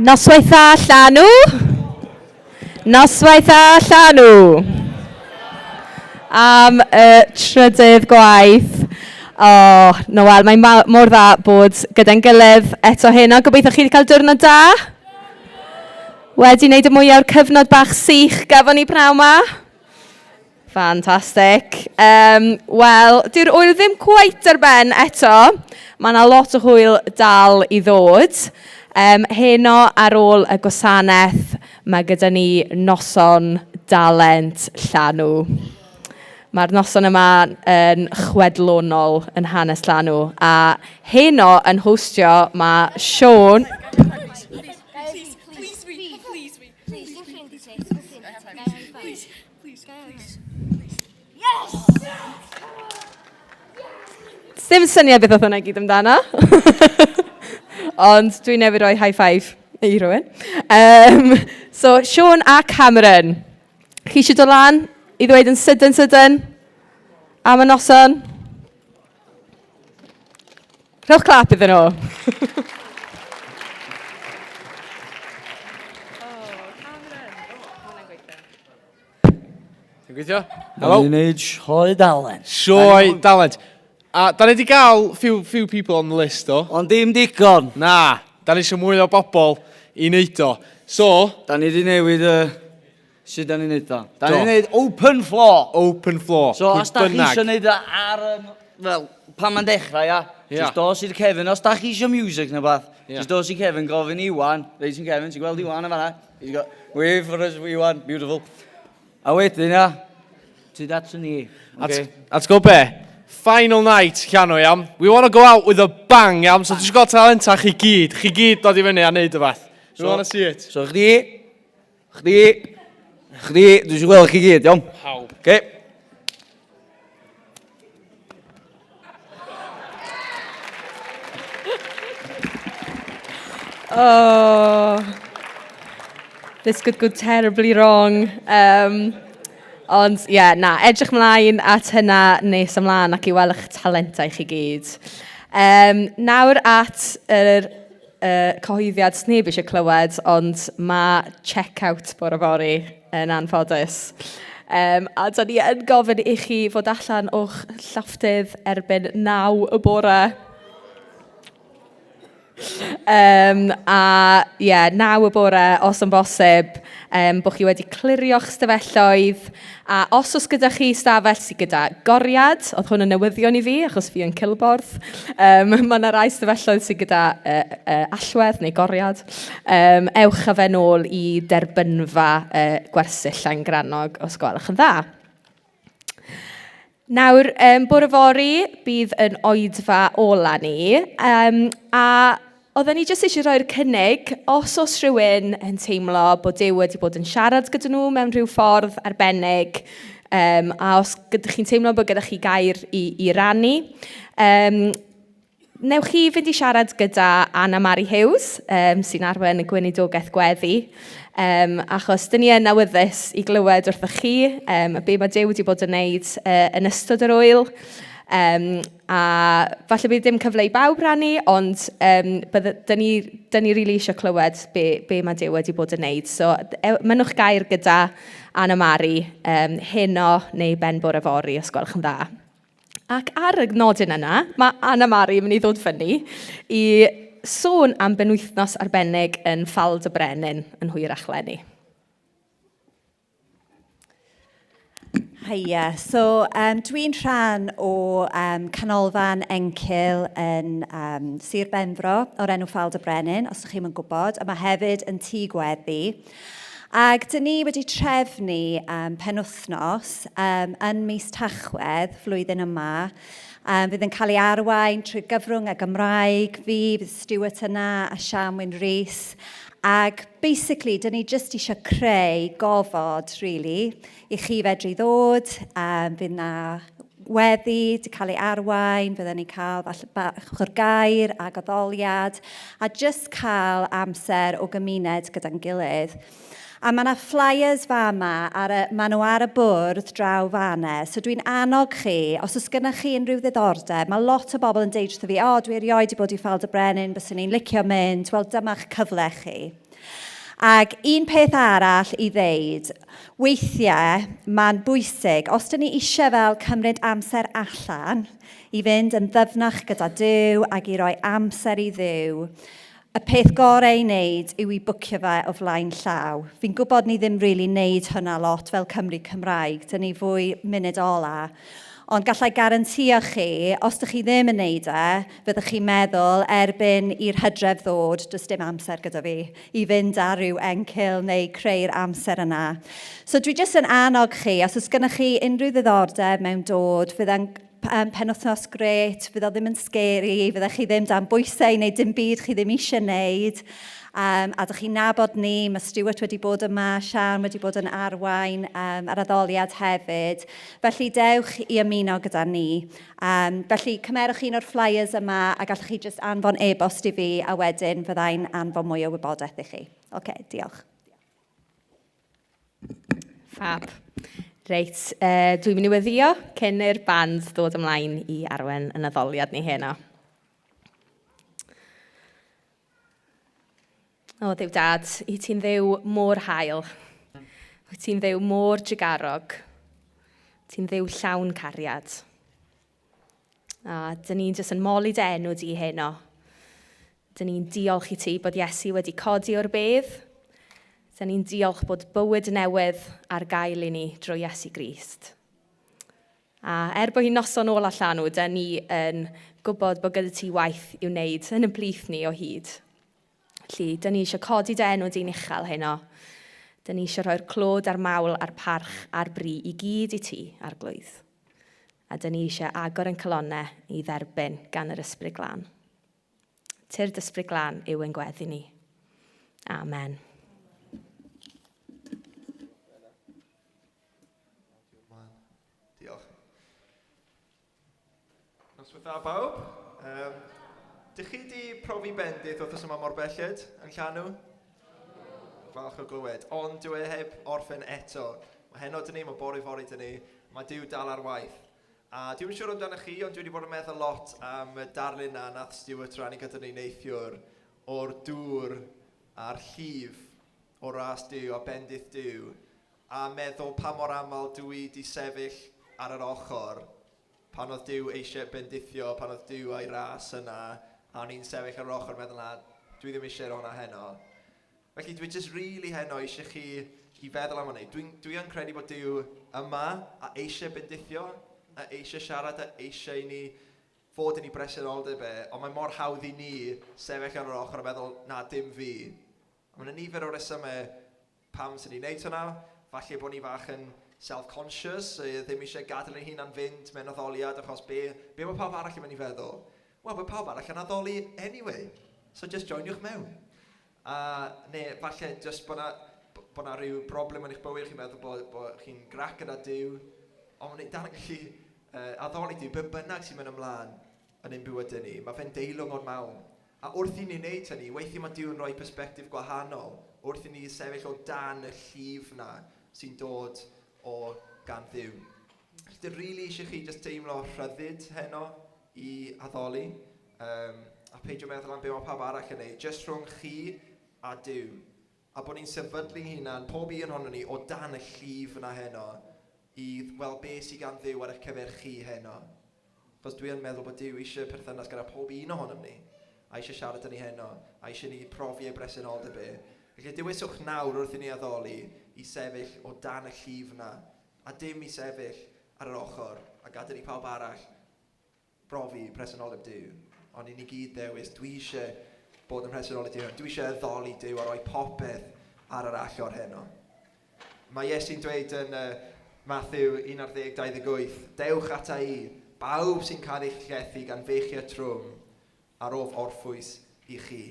Noswaith a Llanw. Noswaith a Llanw. Am y trydydd gwaith. O, Noel, mae'n mor dda bod gyda'n gilydd eto heno. Gobeithio chi wedi cael diwrnod da. Wedi wneud y mwy o'r cyfnod bach sych gafon ni pnawn ma. Fantastic. Wel, dyw'r hwyl ddim cweit ar ben eto. Mae yna lot o hwyl dal i ddod. Heno ar ôl y gwasanaeth, mae gyda ni noson dalent Llanw. Mae'r noson yma yn chwedlonol yn hanes Llanw. A heno yn hostio mae Siôn... Ddim syniad beth oedd hwnna gyd amdano. Ond dwi'n nefyd rhoi high five i rhywun. So, Siôn a Cameron. Chi eisiau dod lan i ddweud yn sydyn am y noson? Rhowch clap iddyn nhw. Ti'n gweithio? Helo? Ni'n neud sioe dalent. Sioe dalent. A da ni wedi cael few people on the list o. Ond dim digon. Na, da ni eisiau mwy o bobl i wneud o. So... Da ni wedi newid sut da ni'n neud o. Da ni'n neud open floor. Open floor. So os da chi eisiau neud o ar... Wel, pan ma'n dechrau, ia. Just dos i'r Kevin. Os da chi eisiau music neu bath. Just dos i Kevin gofyn i Iwan. Reit sy'n Kevin, ti'n gweld Iwan yn fanna? He's got, wave for us, Iwan. Beautiful. A wedyn, ia. Ti'n dat ni. Let's go be. Final night, Llanw, iawn. We want to go out with a bang, iawn. So dwi'n gael talenta chi gyd. Chi gyd dod i fyny a neud y fath. We want to see it. So chdi, dwi'n siŵr gweld chi gyd, iawn? How? Okay. Oh, this could go terribly wrong. Ond, ie, edrych mlaen at hynna nes ymlaen ac i weld eich talentau chi gyd. Nawr at yr cyhoeddiad sneb eisiau clywed, ond mae check-out bore fory yn anffodus. A da ni yn gofyn i chi fod allan o'ch llawftydd erbyn 9 y bore. A 9 y bore os yn bosib, bod chi wedi clirio'ch stafelloedd, a os oes gyda chi stafell sydd gyda goriad, oedd hwn yn newyddion i fi achos fi yn Cilborth, mae yna rai stafelloedd sydd gyda allwedd neu goriad, ewch â fe nôl i derbynfa gwersyll Llangrannog os gwelwch yn dda. Nawr, bore fory bydd yn oedfa ola ni, a oedden ni jyst eisiau rhoi'r cynnig, os oes rhywun yn teimlo bod Duw wedi bod yn siarad gyda nhw mewn rhyw ffordd arbennig, a os chi'n teimlo bod gyda chi gair i rannu, newch chi fynd i siarad gyda Anna Mari Hughes, sy'n arwain y gweinidogaeth gweddi, achos dyn ni yn awyddus i glywed wrthych chi be mae Duw wedi bod yn wneud yn ystod yr wyl. A falle bydd dim cyfle i bawb rannu, ond dyn ni rili eisiau clywed be mae Duw wedi bod yn wneud. So, mynwch gair gyda Anna Mari heno neu ben bore fory os gwelwch yn dda. Ac ar y nodyn yna, mae Anna Mari yn mynd i ddod fyny i sôn am benwythnos arbennig yn Ffrwd Byw yn Hwyrach Lenni. Hiya, so dwi'n rhan o canolfan Encil yn Sir Benfro o'r enw Ffrwd Byw, os ydych chi'n gwybod, a mae hefyd yn tŷ gweddi. Ac dyn ni wedi trefnu penwythnos yn mis Tachwedd flwyddyn yma. Fydd yn cael ei arwain trwy gyfrwng y Gymraeg, fi, fydd Stuart yna a Siamwyn Rhys. Ac basically, dyn ni jyst eisiau creu gofod, really, i chi fedru ddod. Fydd na weddi, wedi cael ei arwain, fydden ni cael falle bach o'r gair a goddoliad, a jyst cael amser o gymuned gyda'n gilydd. A mae yna flyers fama, maen nhw ar y bwrdd draw fanna. So dwi'n annog chi, os oes gennych chi unrhyw ddiddordeb, mae lot o bobl yn deud wrtho fi, dwi erioed wedi bod i Ffrwd Byw, byswn ni'n licio mynd, wel dyma'ch cyfle chi. Ac un peth arall i ddeud, weithiau mae'n bwysig, os dyn ni eisiau fel cymryd amser allan, i fynd yn ddyfnach gyda Duw ac i roi amser i Dduw, y peth gorau i wneud yw i bwcio fe o flaen llaw. Fi'n gwybod ni ddim really wneud hynna lot fel Cymru Cymraeg, dyn ni fwy munud ola. Ond gallai garantio chi, os ydych chi ddim yn wneud fyddwch chi'n meddwl erbyn i'r Hydref ddod, does dim amser gyda fi, i fynd ar ryw encil neu creu'r amser yna. So dwi jyst yn annog chi, os oes gennych chi unrhyw ddiddordeb mewn dod, fydda'n penwythnos gret, fydd o ddim yn scary, fyddech chi ddim dan bwysau neu dim byd chi ddim eisiau wneud. A ydych chi'n nabod ni, mae Stuart wedi bod yma, Sian wedi bod yn arwain ar addoliad hefyd. Felly dewch i ymuno gyda ni. Felly cymerwch un o'r flyers yma a gallwch chi jyst anfon e-bost i fi a wedyn fyddai'n anfon mwy o wybodaeth i chi. Diolch. Fab. Reit, dwi'n mynd i weddio cyn i'r band ddod ymlaen i arwain yn addoliad ni heno. O, Dduw Dad, i ti'n dduw mor hael. Wyt ti'n dduw mor drigarog. Ti'n dduw llawn cariad. A dyn ni'n jyst yn moli dy enw di heno. Dyn ni'n diolch i ti bod Iesu wedi codi o'r bedd. Dyn ni'n diolch bod bywyd newydd ar gael i ni drwy Iesu Grist. A bod hi'n noson ôl allan nhw, dyn ni yn gwybod bod gyda ti waith i'w wneud yn y blith ni o hyd. Felly, dyn ni eisiau codi dy enw di'n uchel heno. Dyn ni eisiau rhoi'r clod a'r mawl a'r parch a'r bri i gyd i ti ar glwydd. A dyn ni eisiau agor yn colonnau i dderbyn gan yr Ysbryd Glân. Tyrd Ysbryd Glân yw ein gweddi ni. Amen. Noswaith dda bawb. Dych chi wedi profi bendith wrth yma mor belled yn Llanw? Falch o glywed. Ond dwi heb orffen eto. Mae heno dyn ni, mae bore fori dyn ni. Mae Duw dal ar waith. A dwi'n siŵr amdano chi, ond dwi wedi bod yn meddwl lot am y darlun na nath Stuart rannu gyda ni neithiwr o'r dŵr a'r llif o ras Duw a bendith Duw. A meddwl pa mor aml dwi wedi sefyll ar yr ochr pan oedd Duw eisiau bendithio, pan oedd Duw a'i ras yna, a o'n i'n sefyll ar yr ochr meddwl na dwi ddim eisiau hwnna heno. Felly dwi jyst really heno eisiau chi i feddwl am hynny. Dwi yn credu bod Duw yma a eisiau bendithio, a eisiau siarad, a eisiau i ni fod yn ei bresenoldeb ond mae mor hawdd i ni sefyll ar yr ochr a meddwl na dim fi. Mae'n nifer o resymau pam sy'n ni'n neud hwnna, falle bod ni fach yn self-conscious, ddim eisiau gadael ein hunan fynd mewn addoliad, achos be mae pawb arall yn mynd i feddwl? Wel, mae pawb arall yn addoli anyway, so just joiniwch mewn. Neu, falle, just bod na rhyw broblem yn eich bywyd, chi'n meddwl bod chi'n grac gyda Duw, ond mae'n dan yn gallu addoli Duw, be bynnag sy'n mynd ymlaen yn ein bywyd ni. Mae fe'n deilwng o'r mawn. A wrth i ni wneud hynny, weithio mae Duw yn rhoi persbectif gwahanol, wrth i ni sefyll o dan y llif na sy'n dod o gan Dduw. Dwi rili eisiau chi just teimlo rhyddid heno i addoli, a peidio meddwl am be mae pawb arall yn neud, just rhwng chi a Duw. A bod ni'n sefydlu hunan, pob un ohono ni, o dan y llif yna heno, i weld be sydd gan Dduw ar eich cyfer chi heno. Chos dwi yn meddwl bod Duw eisiau perthynas gyda pob un ohono ni, a eisiau siarad yn ni heno, a eisiau ni profi ei bresenoldeb e. Felly dywyswch nawr wrth i ni addoli i sefyll o dan y llif yna, a dim i sefyll ar yr ochr, a gadael i pawb arall brofi presenoldeb Duw. Ond i ni gyd ddewis, dwi eisiau bod yn presenoldeb Duw, dwi eisiau addoli Duw a rhoi popeth ar yr allor heno. Mae Iesu'n dweud yn Matthew 11:28, dewch ata i, bawb sy'n cael eich llethu gan feichiau trwm, a rof orffwys i chi.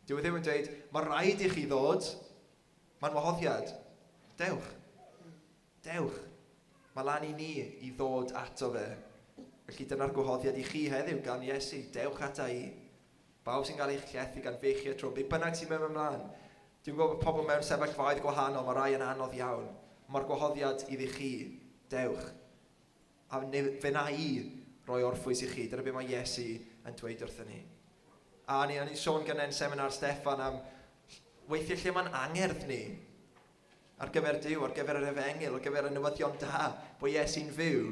Dyw ddim yn dweud, mae rhaid i chi ddod, mae'n wahoddiad. Dewch. Dewch. Mae lan i ni i ddod ato fe. Felly dyna'r gwahoddiad i chi heddiw gan Iesu. Dewch ata i. Bawb sy'n cael eich llethu gan feichiau trwm. Be bynnag sy'n mynd ymlaen. Dwi'n gwybod bod pobl mewn sefyllfaoedd gwahanol, mae rai yn anodd iawn. Mae'r gwahoddiad iddi chi. Dewch. A fe na i roi orffwys i chi. Dyna be mae Iesu yn dweud wrthyn ni. A ni'n sôn gyda'n seminar Steffan am weithiau lle mae'n angerdd ni ar gyfer Duw, ar gyfer yr Efengil, ar gyfer y newyddion da, bod Iesu'n fyw.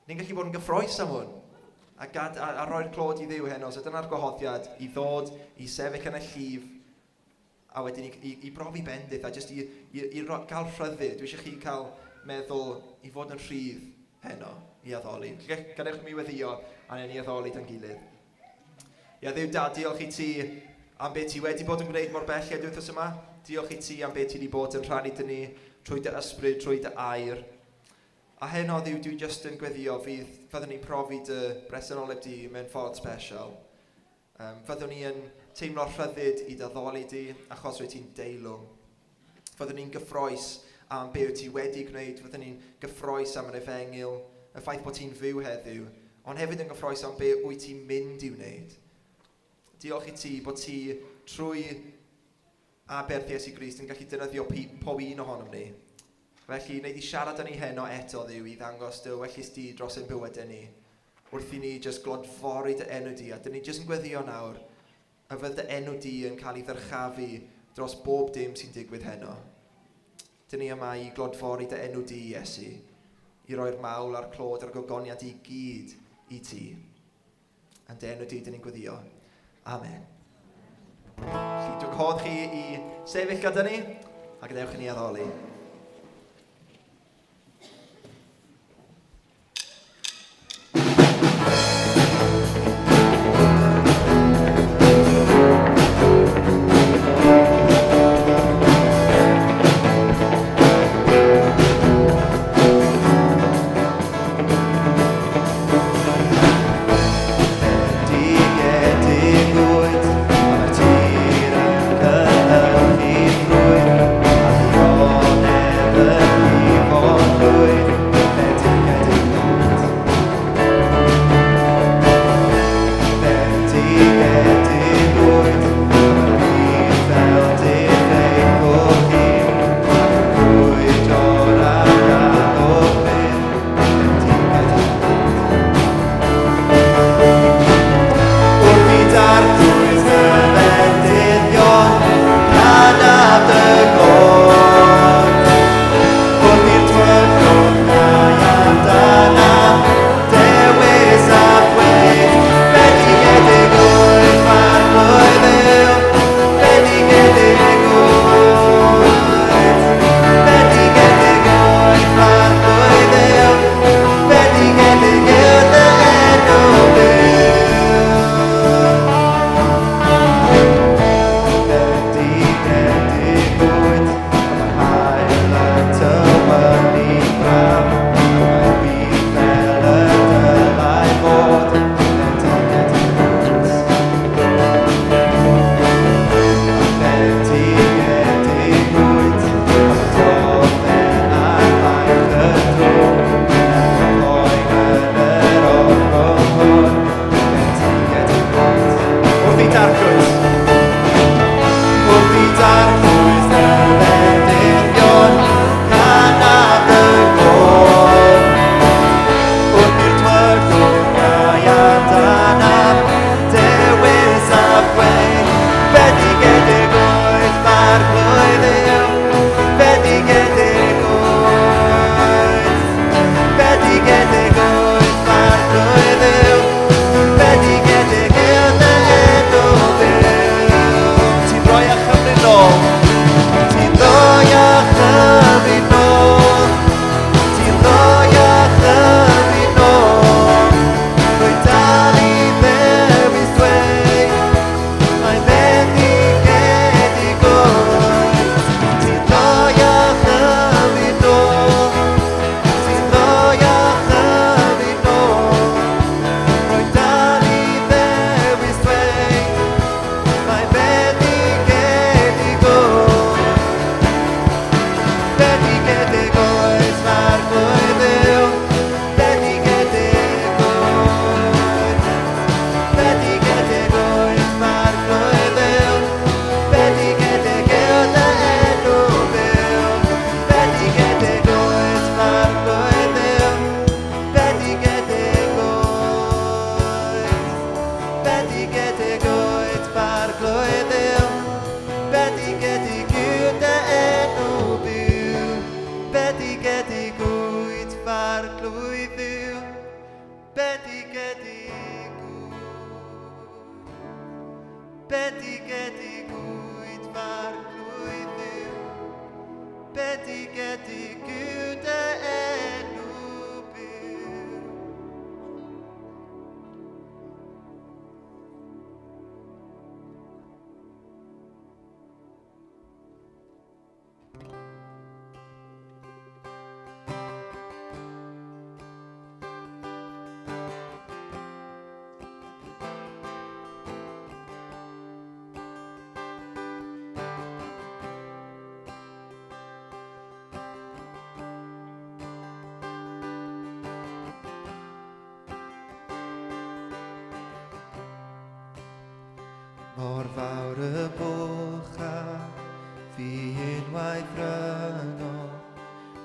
Ni'n gallu bod yn gyffroes am hwn a rhoi'r clod i Dduw heno. So dyna'r gwahoddiad i ddod, i sefyll yn y llif, a wedyn i brofi bendith, a jyst i gael rhyddid. Dwi eisiau chi cael meddwl i fod yn rhydd heno i addoli. Gadewch mi weddio, a ni addoli dan gilydd. Ia, Dduw da, diolch i ti am beth ti wedi bod yn gwneud mor belled wythnos yma. Diolch i ti am beth ti wedi bod yn rhannu dyn ni trwy dy ysbryd, trwy dy air. A heno, Dduw, dwi jyst yn gweddio fyddwn ni'n profi dy bresenoldeb di mewn ffordd special. Fyddwn ni yn teimlo rhyddid i ddodoli di, achos wyt ti'n deilwng. Fyddwn ni'n gyffroes am be wyt ti wedi gwneud. Fyddwn ni'n gyffroes am yr Efengil, y ffaith bod ti'n fyw heddiw, ond hefyd yn gyffroes am be wyt ti'n mynd i wneud. Diolch i ti bod ti trwy aberth Iesu Grist yn gallu defnyddio pob un ohonom ni. Felly, wneud i siarad â ni heno eto, Dduw, i ddangos dy wellus di dros ein bywydau ni. Wrth i ni jyst glodfori dy enw di, a dyn ni jyst yn gweddio nawr, a fydd dy enw di yn cael ei ddyrchafu dros bob dim sy'n digwydd heno. Dyn ni yma i glodfori dy enw di, Iesu, i roi'r mawl a'r clod a'r gogoniad i gyd i ti. Yn dy enw di, dyn ni'n gweddio. Amen. Felly, dwi'n cod chi i sefyll gyda ni, a gadewch i ni addoli. Tir yn cynhyrchu ffrwyd, a Bendigedig waar gloeit u. Bendigedig Gude enw byw. Mor fawr y bwcha, fi unwaith ryngo.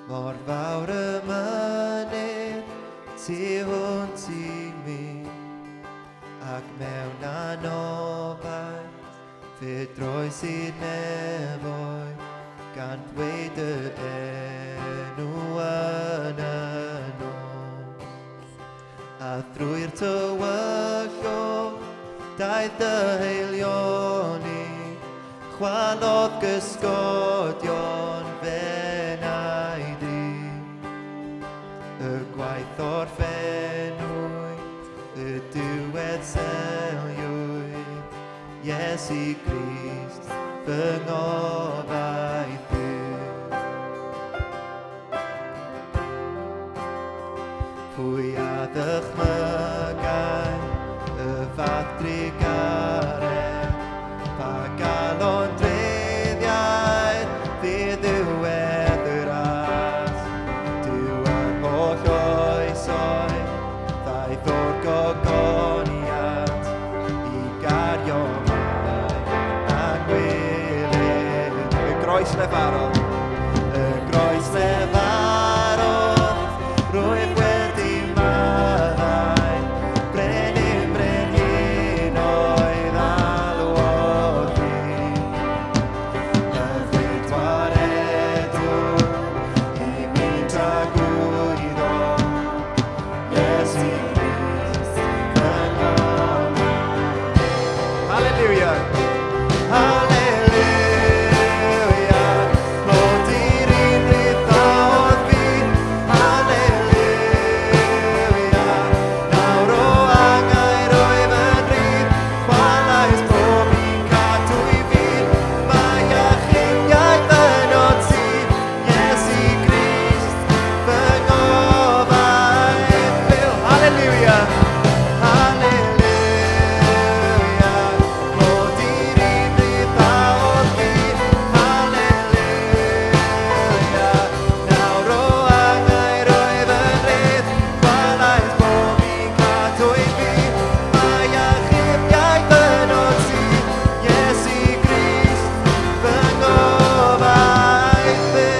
Mor fawr y mynydd, tu hwnt i mi. Ac mewn anobaith, fe droes i'r nefoedd, gan dweud y enw yn y nos. A drwy'r tywyllwch, daeth dyheilioni, chwalodd gysgodion fe na'i di. Y gwaith orffennwyd, y diwedd seliwyd, Iesu Grist fy ngobaith yw. Pwy a ddychmygau y fath drigaredd, pa galon dreddiau fydd ddiwedd yr as. Dyw yng ngholl oesoedd, ddaeth o'r gogoniad, i gario mai a gwilydd. Y groes lefarodd, y groes lefarodd, rwy'n wedi maddau, brenin brenin oedd alwodd fi. Hyfryd waredwr, i mi tragwyddo, Iesu Grist fy ngobaith. Hallelujah! Hallelujah! Mod i'r un ryddod fi. Hallelujah! Nawr o angair oedd yn rhydd, chwalais bob un cadw i fi. Mae achub iaith yn o ti, Iesu Grist fy ngobaith byw. Hallelujah! Hallelujah! Mod i'r un ryddod fi. Hallelujah! Nawr o angair oedd yn rhydd, chwalais bob un cadw i fi. Mae achub iaith yn o ti, Iesu Grist fy ngobaith byw.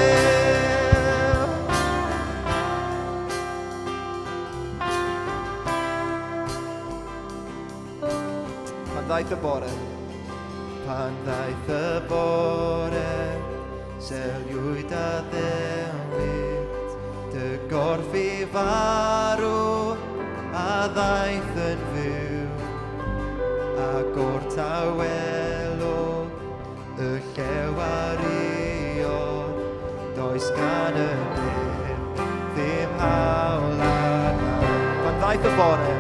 Pan ddaeth y bore, seliwyd a ddewyd, dy gorff i farw a ddaeth yn fyw. Ac o'r tawelwch, y llew ariod, does gan y byr ddim hawl arno. Pan ddaeth y bore,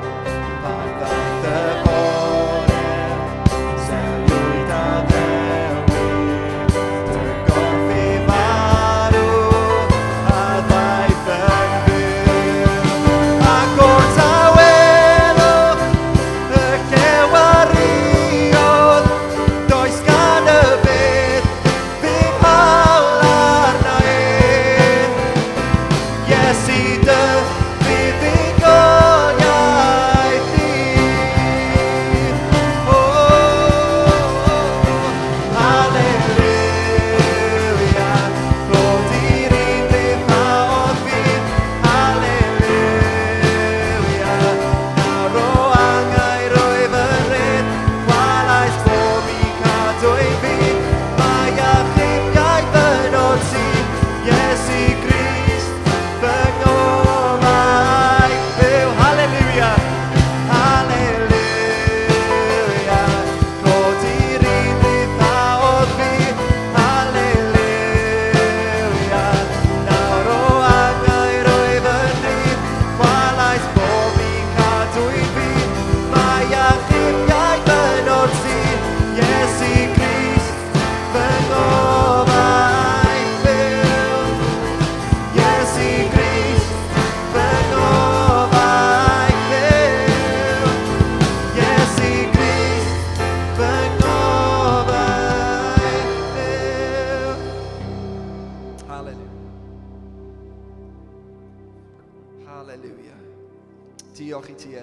seliwyd a ddewyd, dy gorff i farw a ddaeth yn fyw. Ac o'r tawelwch, y llew ariod, does gan y byr ddim hawl arno Iesu dy fuddugoliaeth.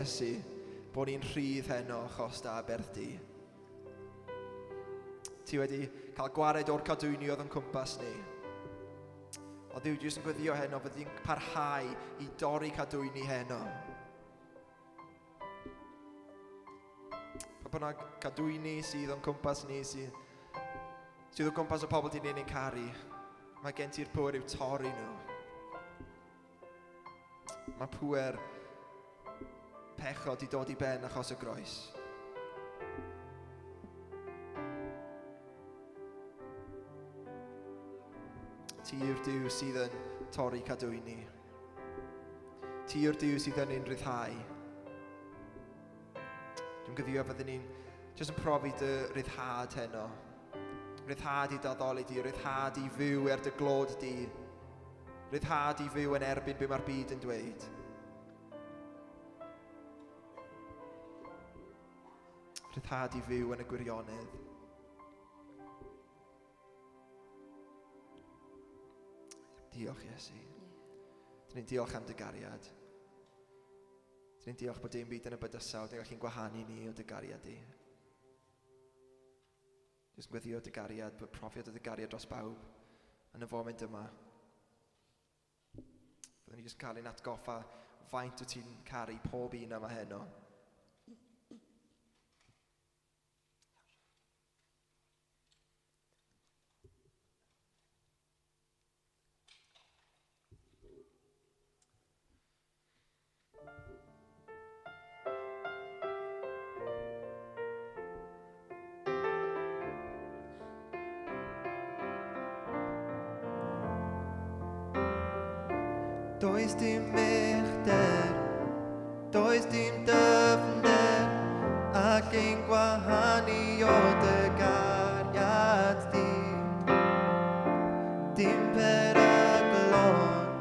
Iesu, bod ni'n rhydd heno achos da berth di. Ti wedi cael gwared o'r cadwyni oedd yn cwmpas ni. O Dduw, jyst yn gweddio heno fod ni'n parhau i dorri cadwyni heno. Pa bynnag cadwyni sydd o'n cwmpas ni, sydd o gwmpas o pobl di'n ni'n caru, mae gen ti'r pŵer i'w torri nhw. Mae pŵer pechod i dod i ben achos y groes. Ti yw'r Duw sydd yn torri cadwyni. Ti yw'r Duw sydd yn ein ryddhau. Dwi'n gyddio fyddwn ni'n jyst yn profi dy ryddhad heno. Ryddhad i daddoli di, ryddhad i fyw dy glod di. Ryddhad i fyw yn erbyn be mae'r byd yn dweud. Ryddhad i fyw yn y gwirionedd. Diolch, Iesu. Dyn ni'n diolch am dy gariad. Dyn ni'n diolch bod dim byd yn y bydysawd, dyn ni'n gwahanu ni o dy gariad di. Jyst yn gweddio dy gariad, bod profiad o dy gariad dros bawb yn y foment yma. Byddwn ni jyst yn cael ein atgoffa faint o ti'n caru pob un yma heno. Does dim uchder, does dim dyfnder, ac ein gwahanu o dy gariad di. Dim peryglon,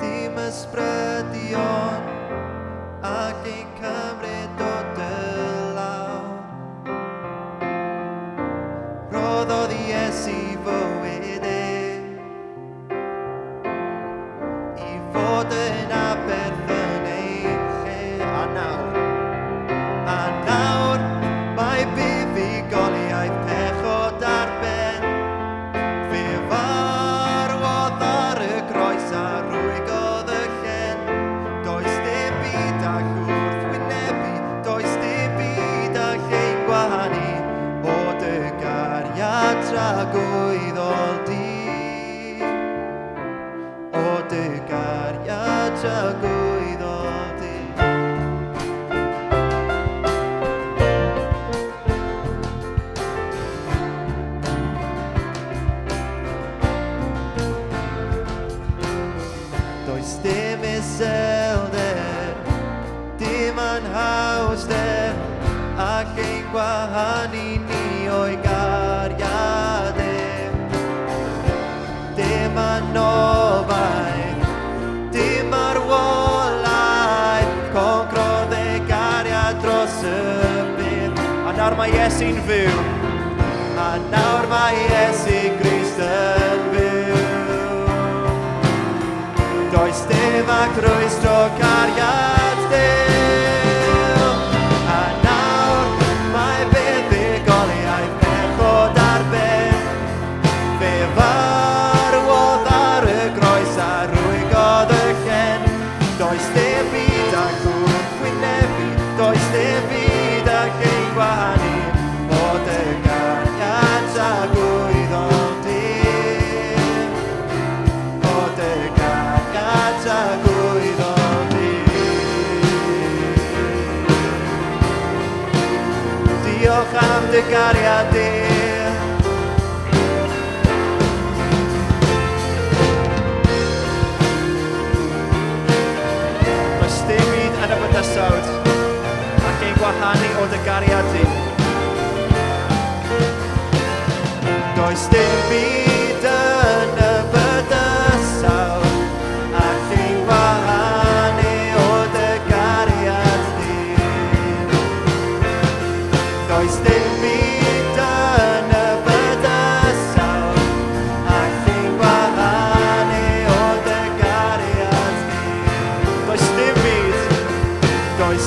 dim ysbrydion, ac ein cymryd o dy law. Roddodd Iesu fywyd fod yn aberth yn ein lle. A nawr mae buddugoliaeth pechod ar ben. Fe farwodd ar y groes a rwygodd y llen. Does dim byd ag wrth wynebu, does dim byd ag ein gwahanu o dy gariad tragwyddol di. O dy gariad tragwyddol di. Does dim iselder, dim anhawster, ac ein gwahanu ni o'i gariad dim anobaith, dim arwolaeth, concrodd ei gariad dros y bydd. A nawr mae Iesu'n fyw, a nawr mae Iesu Grist yn fyw. Does dim ac rwystro cariad Duw, a nawr mae buddugoliaeth pechod ar ben. Fe farwodd ar y groes a rwygodd y llen. Does dim byd ag wrth wynebu, does dim byd ag ein gwahanu o dy gariad tragwyddol di. O dy gariad tragwyddol di. Diolch am dy gariad di. Yn y bydysawd ac ein gwahanu o dy gariad di. Does dim byd yn y bydysawd ac ein gwahanu o dy gariad di. Does dim byd yn y bydysawd ac ein gwahanu o dy gariad di. Does dim byd. Does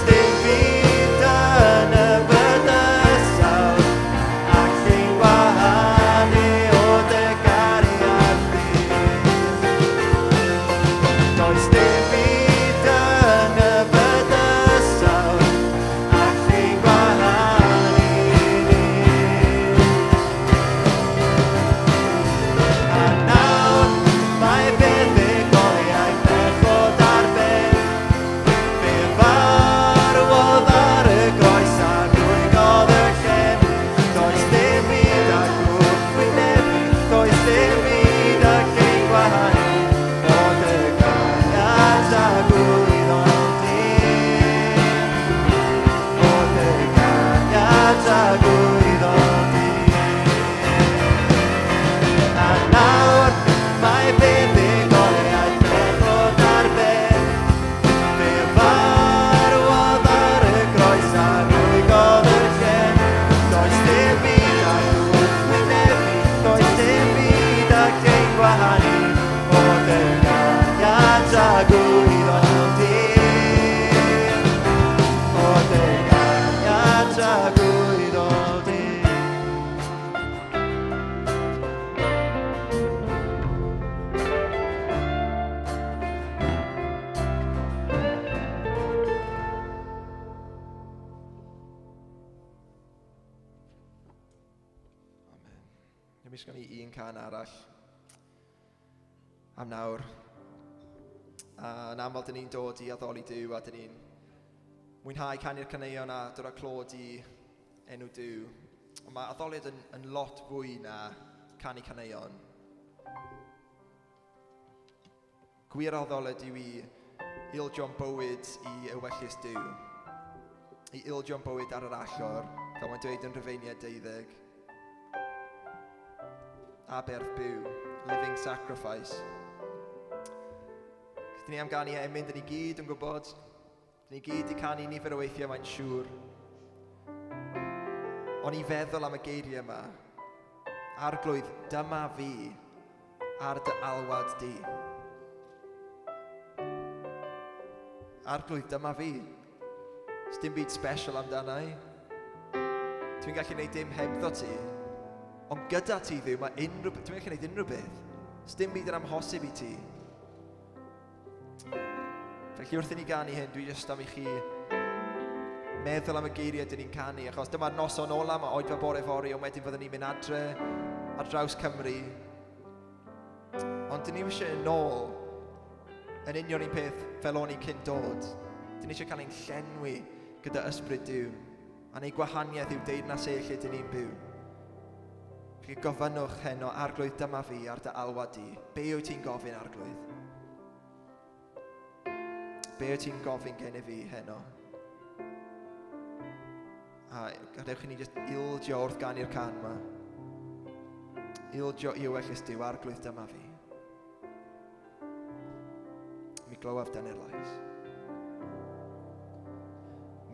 gof y lle. Does dim byd ag wynebu, does dim byd ag ein gwahanu, o dynganiad a gwirfodir. O dynganiad a gwirfodir. Mi sgan i un can arall am nawr. Yn aml, dyn ni'n dod i addoli Duw a dyn ni'n mwynhau canu'r caneuon a dod â clod i enw Duw. Ond mae addoliad yn lot fwy na canu caneuon. Gwir addoliad yw i ildio bywyd i ewyllus Duw. I ildio bywyd ar yr allor, fel mae'n dweud yn Rhufeiniaid 12. A berth byw, living sacrifice. Dyn ni am ganu emyn, dyn ni gyd yn gwybod. Dyn ni gyd i canu nifer o weithiau mae'n siŵr. Ond i feddwl am y geiriau yma, arglwydd, dyma fi ar dy alwad di. Arglwydd, dyma fi. Dim byd special amdana i. Dwi'n gallu gwneud dim hebddo ti. Ond gyda ti Dduw, dwi'n gallu gwneud unrhyw beth. Dim byd yn amhosib i ti. Felly wrth i ni ganu hyn, dwi jyst am i chi meddwl am y geiriau dyn ni'n canu, achos dyma'r noson ola, mae oedfa bore fori, ond wedyn fyddwn ni'n mynd adre ar draws Cymru. Ond dyn ni eisiau yn ôl yn union un peth fel o'n i cyn dod. Dyn ni eisiau cael ein llenwi gyda ysbryd Duw. A neu gwahaniaeth yw deyrnas e lle dyn ni'n byw. Felly gofynnwch heno, arglwydd, dyma fi ar dy alwad di. Be wyt ti'n gofyn, arglwydd? Be wyt ti'n gofyn gen i fi heno? A gadewch i ni jyst ildio wrth ganu'r can yma. Ildio i ewyllus Duw, arglwydd, dyma fi. Mi glywaf dynnu'r lais.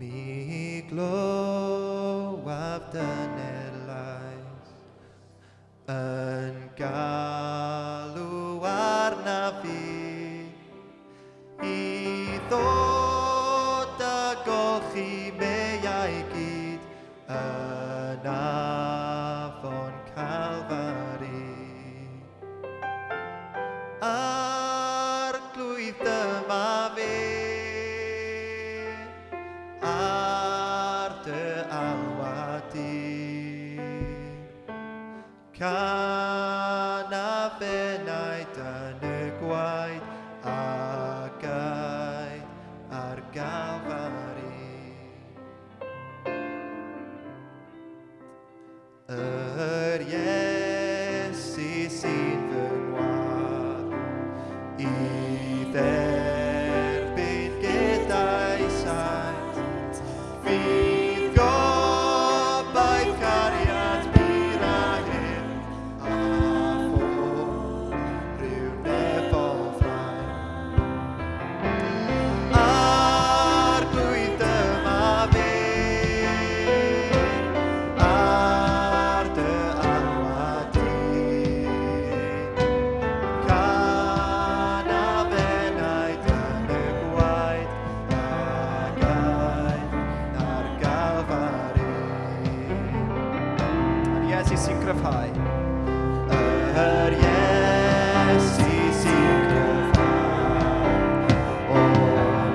Mi glywaf dynnu'r lais yn galw arna fi i ddod a golchi meiau gyd yn afon Calfari. Arglwydd, dyma fi ar dy alwad di. Can a fenaid yn y gwaed a gaid ar Galfari. Yr Iesu sy'n fy ngwadd i dderbyn gyda'i saith. Fydd gobaith cariad byr a hyn a ffôn rhyw nefo ffrain. Arglwydd, dyma fi ar dy alwad di. Can a fenaid yn y gwaed a gaid ar Galfari. Yr Iesu sy'n gryfhau. Yr Iesu sy'n gryfhau. O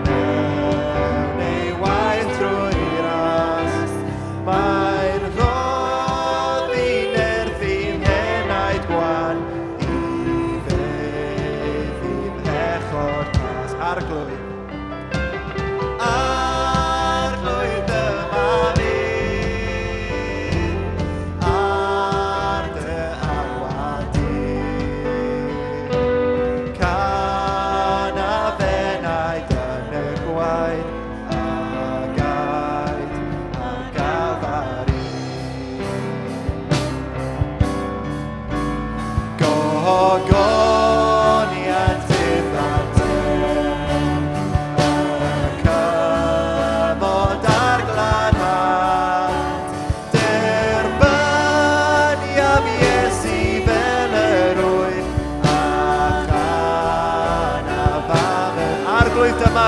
mewn ei waith trwy'r ras. Mae'n roddi'n erthin enaid gwan i feddyn echod pas. Arglwydd. Arglwydd, dyma fi ar dy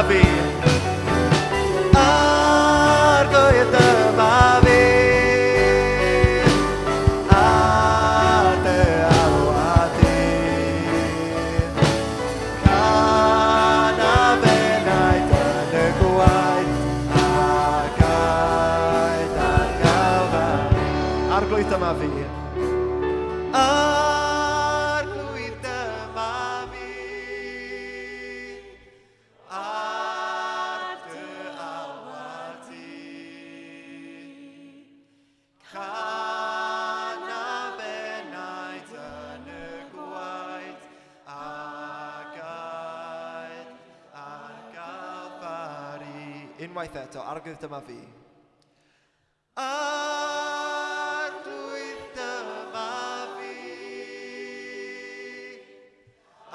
fi. Arglwydd dyma fi. Ar dy alwad di. Can a benaid yn y gwaith a gaid ar galfan. Arglwydd dyma fi. Arglwydd dyma fi. Ar dy alwad di. Can a benaid yn y gwaith a gaid ar galfari. Unwaith eto, arglwydd dyma fi. Arglwydd dyma fi.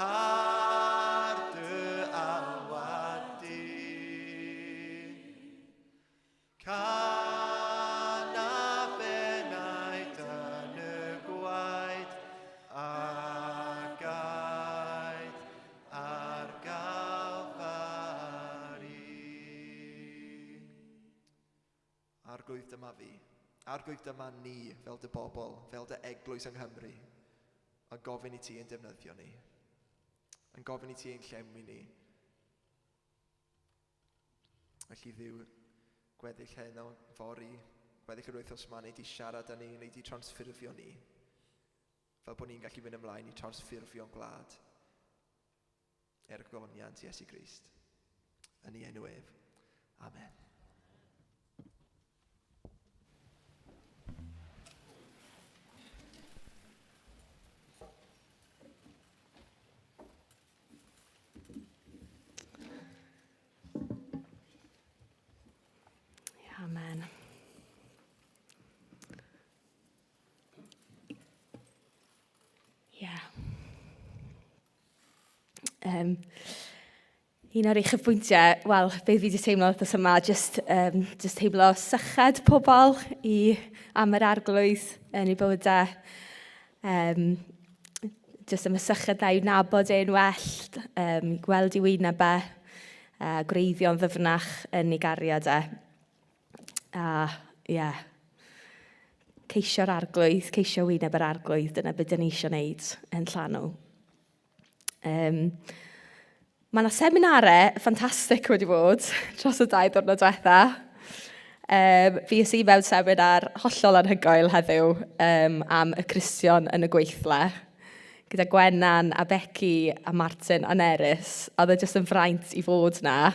Ar dy alwad di. Can a benaid yn y gwaith a gaid ar galfari. Arglwydd dyma fi. Arglwydd dyma ni fel dy bobl, fel dy eglwys yng Nghymru. Yn gofyn i ti yn defnyddio ni. Yn gofyn i ti ein llenwi ni. Felly Dduw, gweddill hyn o fori, gweddill yr wythnos yma, neu di siarad â ni, neu di transffurfio ni. Fel bod ni'n gallu mynd ymlaen i transffurfio'n gwlad. Gofyniant Iesu Grist. Yn ei enw ef. Amen. Amen. Un o'r eich pwyntiau, wel, beth fi wedi teimlo wrthos yma, just teimlo sychad pobl am yr arglwydd yn eu bywydau. Just am y sychad na i'w nabod e'n well, i gweld i'w wynebau, gwreiddio'n ddyfnach yn ei gariad e. Ceisio'r arglwydd, ceisio wyneb yr arglwydd, dyna beth dyn ni eisiau gwneud yn Llanw. Mae yna seminarau ffantastig wedi bod dros y 2 diwrnod diwetha. Fi ys i mewn seminar hollol anhygoel heddiw am y Cristion yn y gweithle. Gyda Gwennan a Becky a Martin a Nerys. Oedd e jyst yn fraint i fod na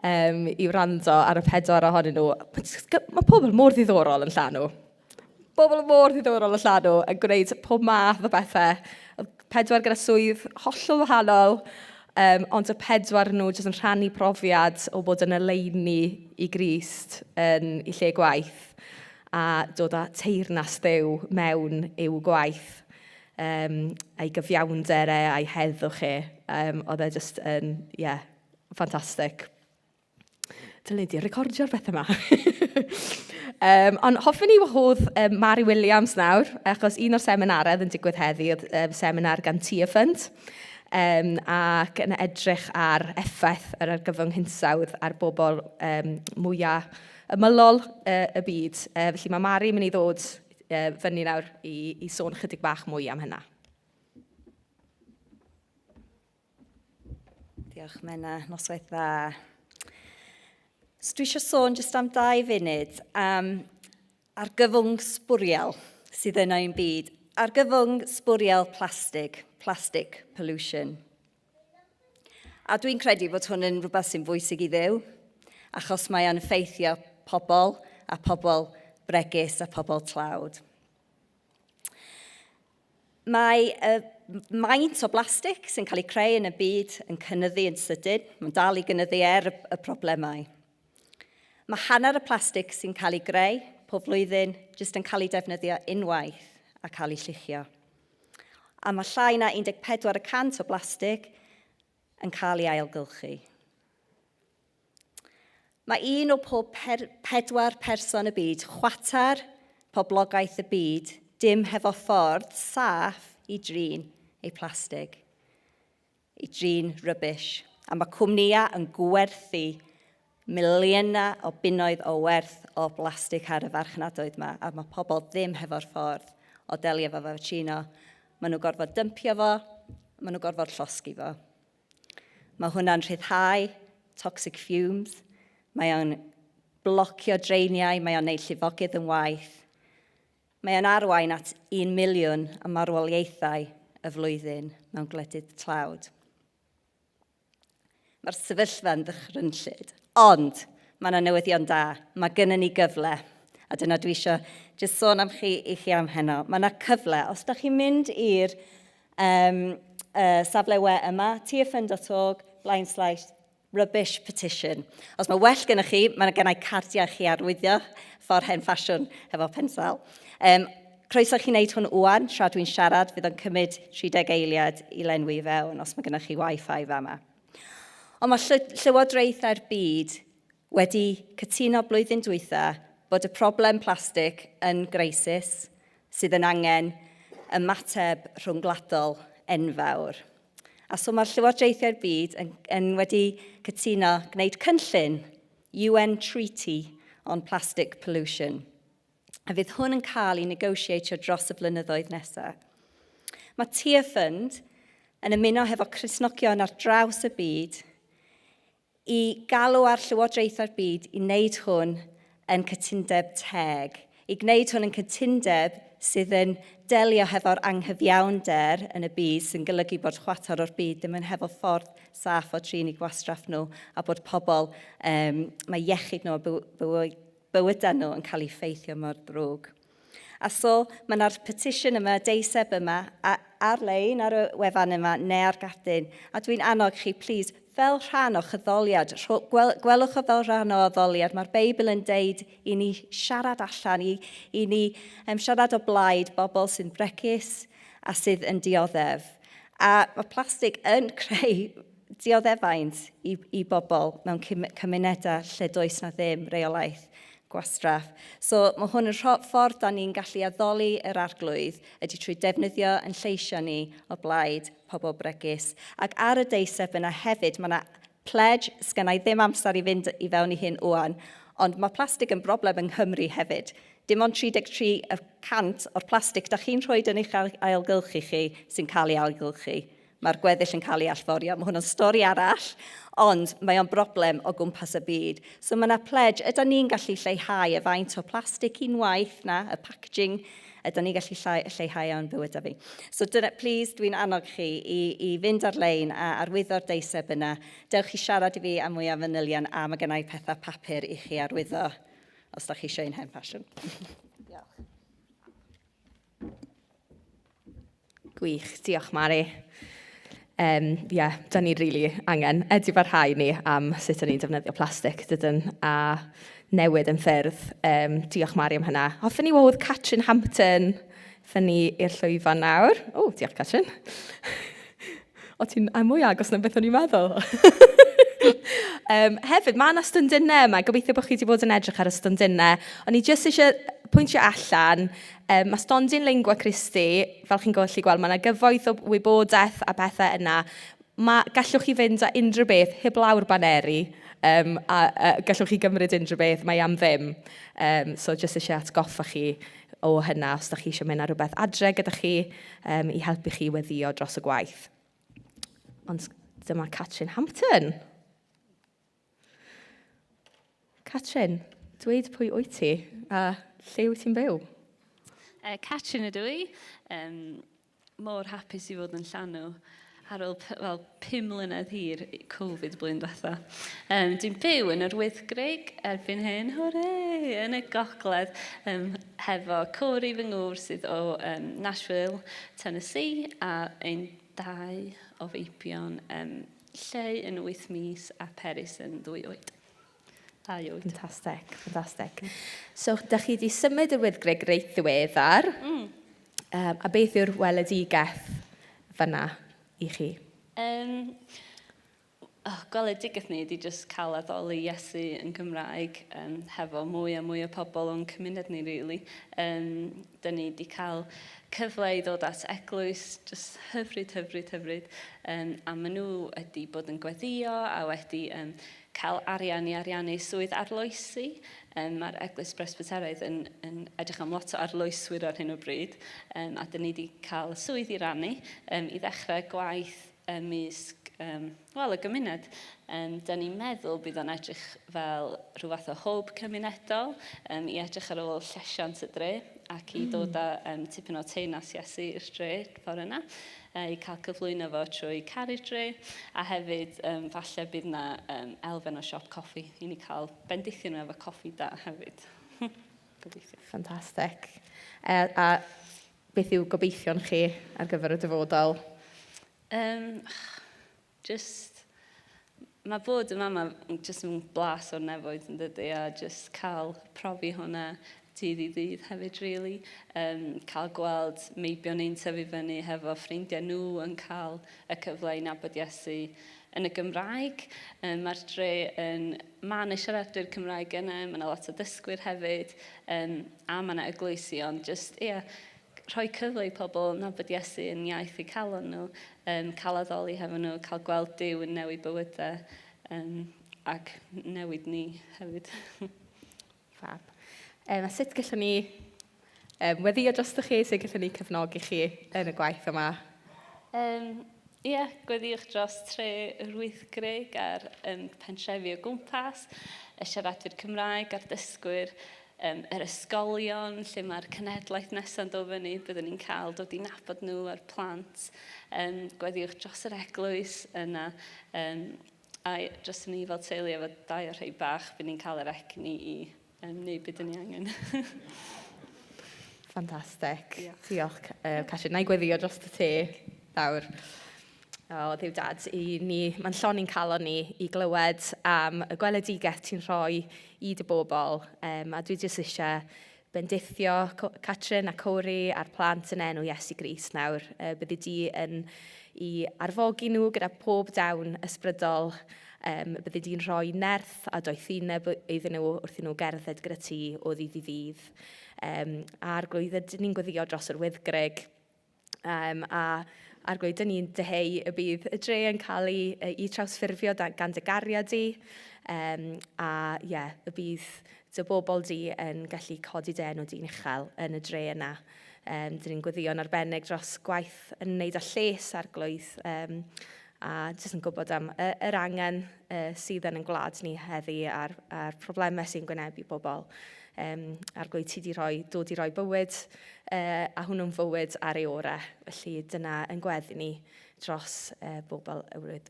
i wrando ar y 4 ohonyn nhw. Mae pobl mor ddiddorol yn Llanw. Pobl mor ddiddorol yn Llanw yn gwneud pob math o bethau. 4 gyda swydd hollol wahanol. Ond y 4 nhw jyst yn rhannu profiad o bod yn oleini i Grist yn ei lle gwaith a dod â teyrnas Dduw mewn i'w gwaith a'i gyfiawnder a'i heddwch oedd e jyst yn, ffantastig. Dylen di recordio'r beth yma. Ond hoffwn i wahodd Mary Williams nawr, achos un o'r seminarau yn digwydd heddi oedd seminar gan Ffrwd ac yn edrych ar effaith yr argyfwng hinsawdd ar bobl mwyaf ymylol y byd. Felly mae Mary yn mynd i ddod fyny nawr i sôn chydig bach mwy am hynna. Diolch, Menna. Noswaith dda. So dwi eisiau sôn jyst am 2 funud am argyfwng sbwriel sydd yn ein byd. Argyfwng sbwriel plastic pollution. A dwi'n credu bod hwn yn rhywbeth sy'n bwysig i Dduw, achos mae o'n effeithio pobl bregus a pobl tlawd. Mae maint o blastig sy'n cael ei creu yn y byd yn cynyddu yn sydyn. Mae'n dal i gynyddu y problemau. Mae hanner y plastig sy'n cael ei greu pob blwyddyn jyst yn cael ei defnyddio unwaith a cael ei lluchio. A mae llai na 14% o blastig yn cael ei ailgylchu. Mae 1 o pob 4 person y byd, chwatar poblogaeth y byd, dim hefo ffordd saff i drin eu plastig, i drin rubbish. A mae cwmnïau yn gwerthu miliynau o bunnoedd o werth o blastig ar y farchnadoedd yma, a mae pobl ddim hefo'r ffordd o delio fo chino. Maen nhw gorfod dympio fo, maen nhw gorfod llosgi fo. Mae hwnna'n rhyddhau toxic fumes, mae o'n blocio dreiniau, mae o'n neud llifogydd yn waith. Mae o'n arwain at 1 miliwn y marwoliaethau y flwyddyn mewn gwledydd tlawd. Mae'r sefyllfa'n ddychrynllyd, ond mae yna newyddion da. Mae gennym ni gyfle, a dyna dwi eisiau jyst sôn am chi am heno. Mae yna cyfle, os ydych chi'n mynd i'r safle we yma, tfn.org/rubbish petition. Os mae well gennych chi, mae gennau cardiau chi arwyddio ffordd hen ffasiwn hefo pensel. Croeso chi wneud hwn wan, tra dwi'n siarad, fydd o'n cymryd 30 eiliad i lenwi fewn os mae gennych chi Wi-Fi fama. Ond mae Llywodraethau'r byd wedi cytuno blwyddyn dwytha bod y problem plastig yn greisus sydd yn angen ymateb rhwngwladol enfawr. A so mae'r Llywodraethau'r byd yn wedi cytuno gwneud cynllun UN Treaty on Plastic Pollution. A fydd hwn yn cael ei negotiatio dros y blynyddoedd nesaf. Mae Ffrwd yn ymuno hefo Cristnogion ar draws y byd i galw ar Llywodraethau'r byd i wneud hwn yn cytundeb teg, i gwneud hwn yn cytundeb sydd yn delio hefo'r anghyfiawnder yn y byd sy'n golygu bod chwarter o'r byd ddim yn hefo ffordd saff o trin i gwastraff nhw a bod pobl, mae iechyd nhw a bywydau nhw yn cael ei ffeithio mor ddrwg. A so mae yna'r petition yma, deiseb yma, ar-lein ar y wefan yma, neu ar gadyn. A dwi'n annog chi, please, fel rhan o chyddoliad, gwelwch o fel rhan o addoliad, mae'r Beibl yn deud i ni siarad allan, i ni siarad o blaid bobl sy'n bregus a sydd yn dioddef. A mae plastig yn creu dioddefaint i bobl mewn cymunedau lle does na ddim reolaeth gwastraff. So mae hwn yn ffordd da ni'n gallu addoli yr arglwydd ydy trwy defnyddio yn lleisio ni o blaid pobl bregus. Ac ar y deiseb yna hefyd, mae yna pledge, sgennau ddim amser i fynd i fewn i hyn wan, ond mae plastig yn broblem yng Nghymru hefyd. Dim ond 33% o'r plastig da chi'n rhoi yn eich ailgylchu chi sy'n cael ei ailgylchu. Mae'r gweddill yn cael ei allforio. Mae hwnna'n stori arall, ond mae o'n broblem o gwmpas y byd. So mae yna pledge, ydyn ni'n gallu lleihau y faint o plastig unwaith na, y packaging, ydyn ni'n gallu lleihau o'n bywydau fi. So dyna, please, dwi'n annog chi i fynd ar-lein a arwyddo'r deiseb yna. Dewch chi siarad i fi am mwy o fanylion a mae gennau pethau papur i chi arwyddo os da chi eisiau un hen ffasiwn. Diolch. Gwych, diolch Mari. Da ni rili angen edifarhau ni am sut ni'n defnyddio plastig dydyn a newid yn ffyrdd. Diolch Mari am hynna. Hoffwn ni wahodd Catrin Hampton ffynnu i'r llwyfan nawr. O, diolch Catrin. O, ti'n mwy agos na beth o'n i'n meddwl. Hefyd, mae yna stondinau yma. Gobeithio bod chi wedi bod yn edrych ar y stondinau. O'n i jyst eisiau pwyntio allan, mae stondin Lingua Christi, fel chi'n gallu gweld, mae yna gyfoeth o wybodaeth a bethau yna. Gallwch chi fynd â unrhyw beth, heb lawr baneri, a gallwch chi gymryd unrhyw beth, mae am ddim. So jyst eisiau atgoffa chi o hynna, os da chi eisiau mynd ar rhywbeth adre gyda chi i helpu chi weddio dros y gwaith. Ond dyma Catrin Hampton. Catrin, dweud pwy wyt ti a lle wyt ti'n byw? Catrin ydw i. Mor hapus i fod yn Llanw ar ôl 5 mlynedd hir Covid blwyddyn diwetha. Dwi'n byw yn yr Wyddgrug erbyn hyn, hwrê, yn y gogledd, hefo Cori fy ngŵr sydd o Nashville, Tennessee, a ein 2 o feibion Lleu yn 8 mis a Peris yn 2 oed. Fantastic. So, da chi wedi symud y Wyddgrug reit ddiweddar. A beth yw'r weledigaeth fyna i chi? gweledigaeth ni wedi just cael addoli Iesu yn Gymraeg hefo mwy a mwy o pobl o'n cymuned ni, really. Da ni wedi cael cyfle i ddod at eglwys, just hyfryd. A maen nhw wedi bod yn gweddio a wedi cael arian i ariannu swydd arloesi. Mae'r Eglwys Presbyteraidd yn edrych am lot o arloeswyr ar hyn o bryd. A da ni wedi cael swydd i rannu i ddechrau gwaith ymysg y gymuned. Da ni'n meddwl bydd o'n edrych fel rhyw fath o hwb cymunedol i edrych ar ôl llesiant y dre ac i ddod â tipyn o teyrnas Iesu i'r dre ffordd yna. I cael cyflwyno fo trwy caru dre a hefyd falle bydd yna elfen o siop coffi i ni cael bendithio nhw efo coffi da hefyd. Gobeithio. Ffantastig. A beth yw gobeithio'n chi ar gyfer y dyfodol? Mae bod yma just yn blas o'r nefoedd yn dydy a just cael profi hwnna dydd i ddydd hefyd, really. Cael gweld meibion ni'n tyfu fyny hefo ffrindiau nhw yn cael y cyfle i nabod Iesu yn y Gymraeg. Mae'r dre yn man y siaradwyr Cymraeg yna, mae yna lot o dysgwyr hefyd, a mae yna eglwysi, ond just, rhoi cyfle i pobl nabod Iesu yn iaith eu calon nhw, cael addoli hefo nhw, cael gweld Duw yn newid bywydau, ac newid ni hefyd. Fab. A sut gallwn ni weddio dros chi, sut gallwn ni cefnogi chi yn y gwaith yma? Gweddiwch dros tre yr wythgreg a'r pentrefi o gwmpas, y siaradwyr Cymraeg a'r dysgwyr, yr ysgolion, lle mae'r cenedlaeth nesaf yn dod fyny, byddwn ni'n cael dod i nabod nhw a'r plant. Gweddiwch dros yr eglwys yna, a dros ni fel teulu efo 2 o rhai bach, byddwn ni'n cael yr egni i wneud beth ni angen. Ffantastig. Diolch, Casian. Na i gweddio dros y te nawr. Ddiw dad, mae'n llon i'n cael ni i glywed am y gweledigaeth ti'n rhoi i dy bobl. A dwi jyst eisiau bendithio Catrin a Cori a'r plant yn enw Iesu Grist nawr. Byddi di yn i arfogi nhw gyda pob dawn ysbrydol. Byddi di'n rhoi nerth a doethyneb iddyn nhw wrth i nhw gerdded gyda ti o ddydd i ddydd. A'r glwyddyd ni'n gweddio dros yr wyddgreg. A'r glwyddyd ni'n deheu y bydd y dre yn cael ei trawsffurfio gan dy gariad di. Y bydd dy bobl di yn gallu codi dy enw di'n uchel yn y dre yna. Dyn ni'n gweddio'n arbennig dros gwaith yn wneud â lles ar glwydd. A jyst yn gwybod am yr angen sydd yn gwlad ni heddi a'r problemau sy'n gwynebu bobl. A'r glwydd ti dod i roi bywyd a hwnnw'n fywyd ar ei orau. Felly dyna yn gweddi ni dros bobl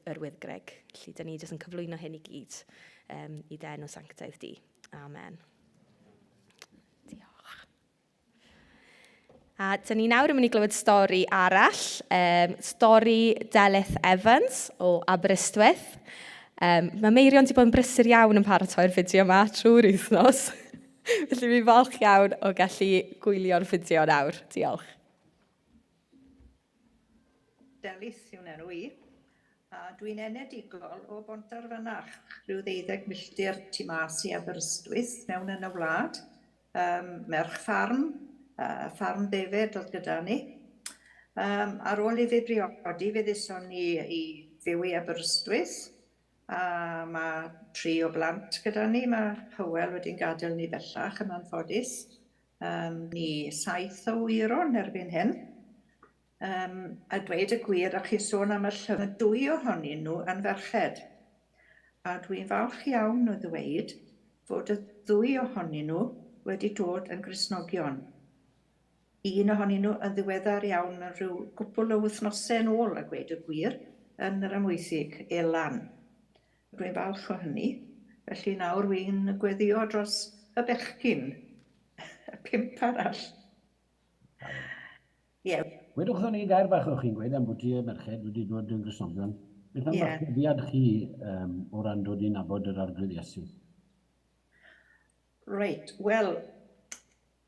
yr wyddgreg. Felly dyna ni jyst yn cyflwyno hyn i gyd i dy enw sanctaidd di. Amen. Diolch. A dyna ni nawr yn mynd i glywed stori arall. Stori Delyth Evans o Aberystwyth. Mae Meirion wedi bod yn brysur iawn yn paratoi'r fideo yma trwy'r wythnos. Felly fi'n falch iawn o gallu gwylio'r fideo nawr. Diolch. Delyth yw'n enw i, a dwi'n enedigol o Bontarfanach, rhyw 12 milltir tu mas i Aberystwyth mewn yn y wlad. Merch ffarm, ffarm ddefyd oedd gyda ni. Ar ôl i fi briodi, fe ddeson ni i fyw i Aberystwyth. Mae 3 o blant gyda ni, mae Hywel wedi'n gadael ni bellach yn anffodus. Ni 7 o wyron erbyn hyn. A dweud y gwir, a chi sôn am y llyfr, 2 ohonyn nhw yn ferched. A dwi'n falch iawn o ddweud fod y 2 ohonyn nhw wedi dod yn Gristnogion. 1 ohonyn nhw yn ddiweddar iawn yn rhyw gwbl o wythnosau yn ôl, a gweud y gwir, yn yr Amwythig Elan. Dwi'n falch o hynny, felly nawr wy'n gweddio dros y bechgyn, y 5 arall. Wedwch ni gair bach o'ch chi'n gweud am bod ti y merched wedi dod yn Gristnogion. Beth am marchebiad chi o ran dod i nabod yr arglwydd Iesu? Reit, wel,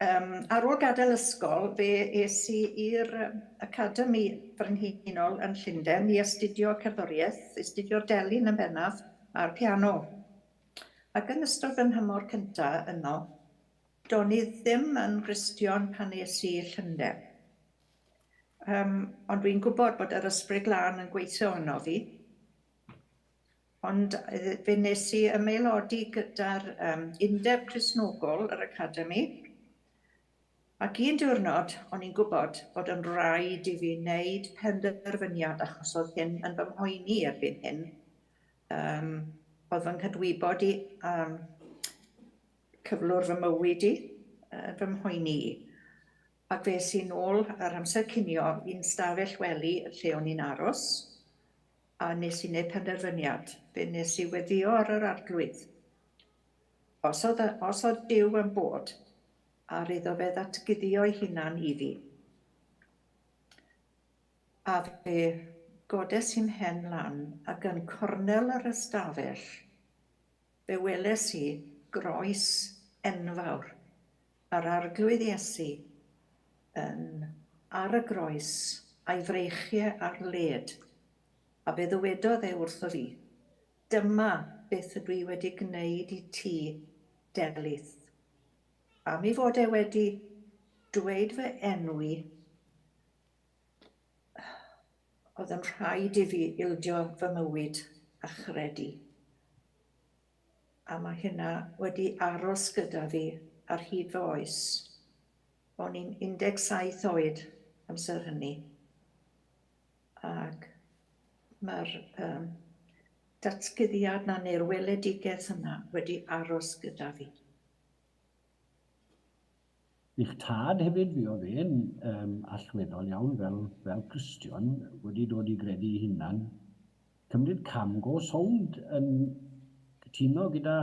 Ar ôl gadael ysgol, fe es i i'r Academi Frenhinol yn Llundain i astudio cerddoriaeth, astudio'r delyn yn bennaf a'r piano. Ac yn ystod fy nhymor cyntaf yno, do'n i ddim yn Gristion pan es i i Llundain. Ond dwi'n gwybod bod yr ysbryd glân yn gweithio yno fi. Ond fe nes i ymaelodi gyda'r Undeb Cristnogol yr Academi. Ac un diwrnod, o'n i'n gwybod bod yn rhaid i fi wneud penderfyniad achos oedd hyn yn fy mhoeni erbyn hyn. Oedd fy'n cydwybod i cyflwr fy mywyd i, fy mhoeni i. Ac fe sy'n ôl ar amser cinio i'n stafell wely lle o'n i'n aros, a nes i wneud penderfyniad. Fe nes i weddio ar yr arglwydd. Os oedd Duw yn bod, a iddo fe ddatguddio'i hunan i fi. A fe godes i'n mhen lan ac yn cornel yr ystafell, fe weles i groes enfawr ar arglwydd Iesu ar y groes a'i freichiau ar led. A fe ddywedodd e wrtho fi, dyma beth ydw i wedi gwneud i ti, Delyth. A mi fod e wedi dweud fy enwi, oedd yn rhaid i fi ildio fy mywyd a chredu. A mae hynna wedi aros gyda fi ar hyd fy oes. O'n i'n 17 oed amser hynny. Ac mae'r datguddiad na neu'r weledigaeth yna wedi aros gyda fi. Eich tad hefyd fi o fe'n allweddol iawn fel Cristion wedi dod i gredu ei hunan. Cymryd cam go sownd yn cytuno gyda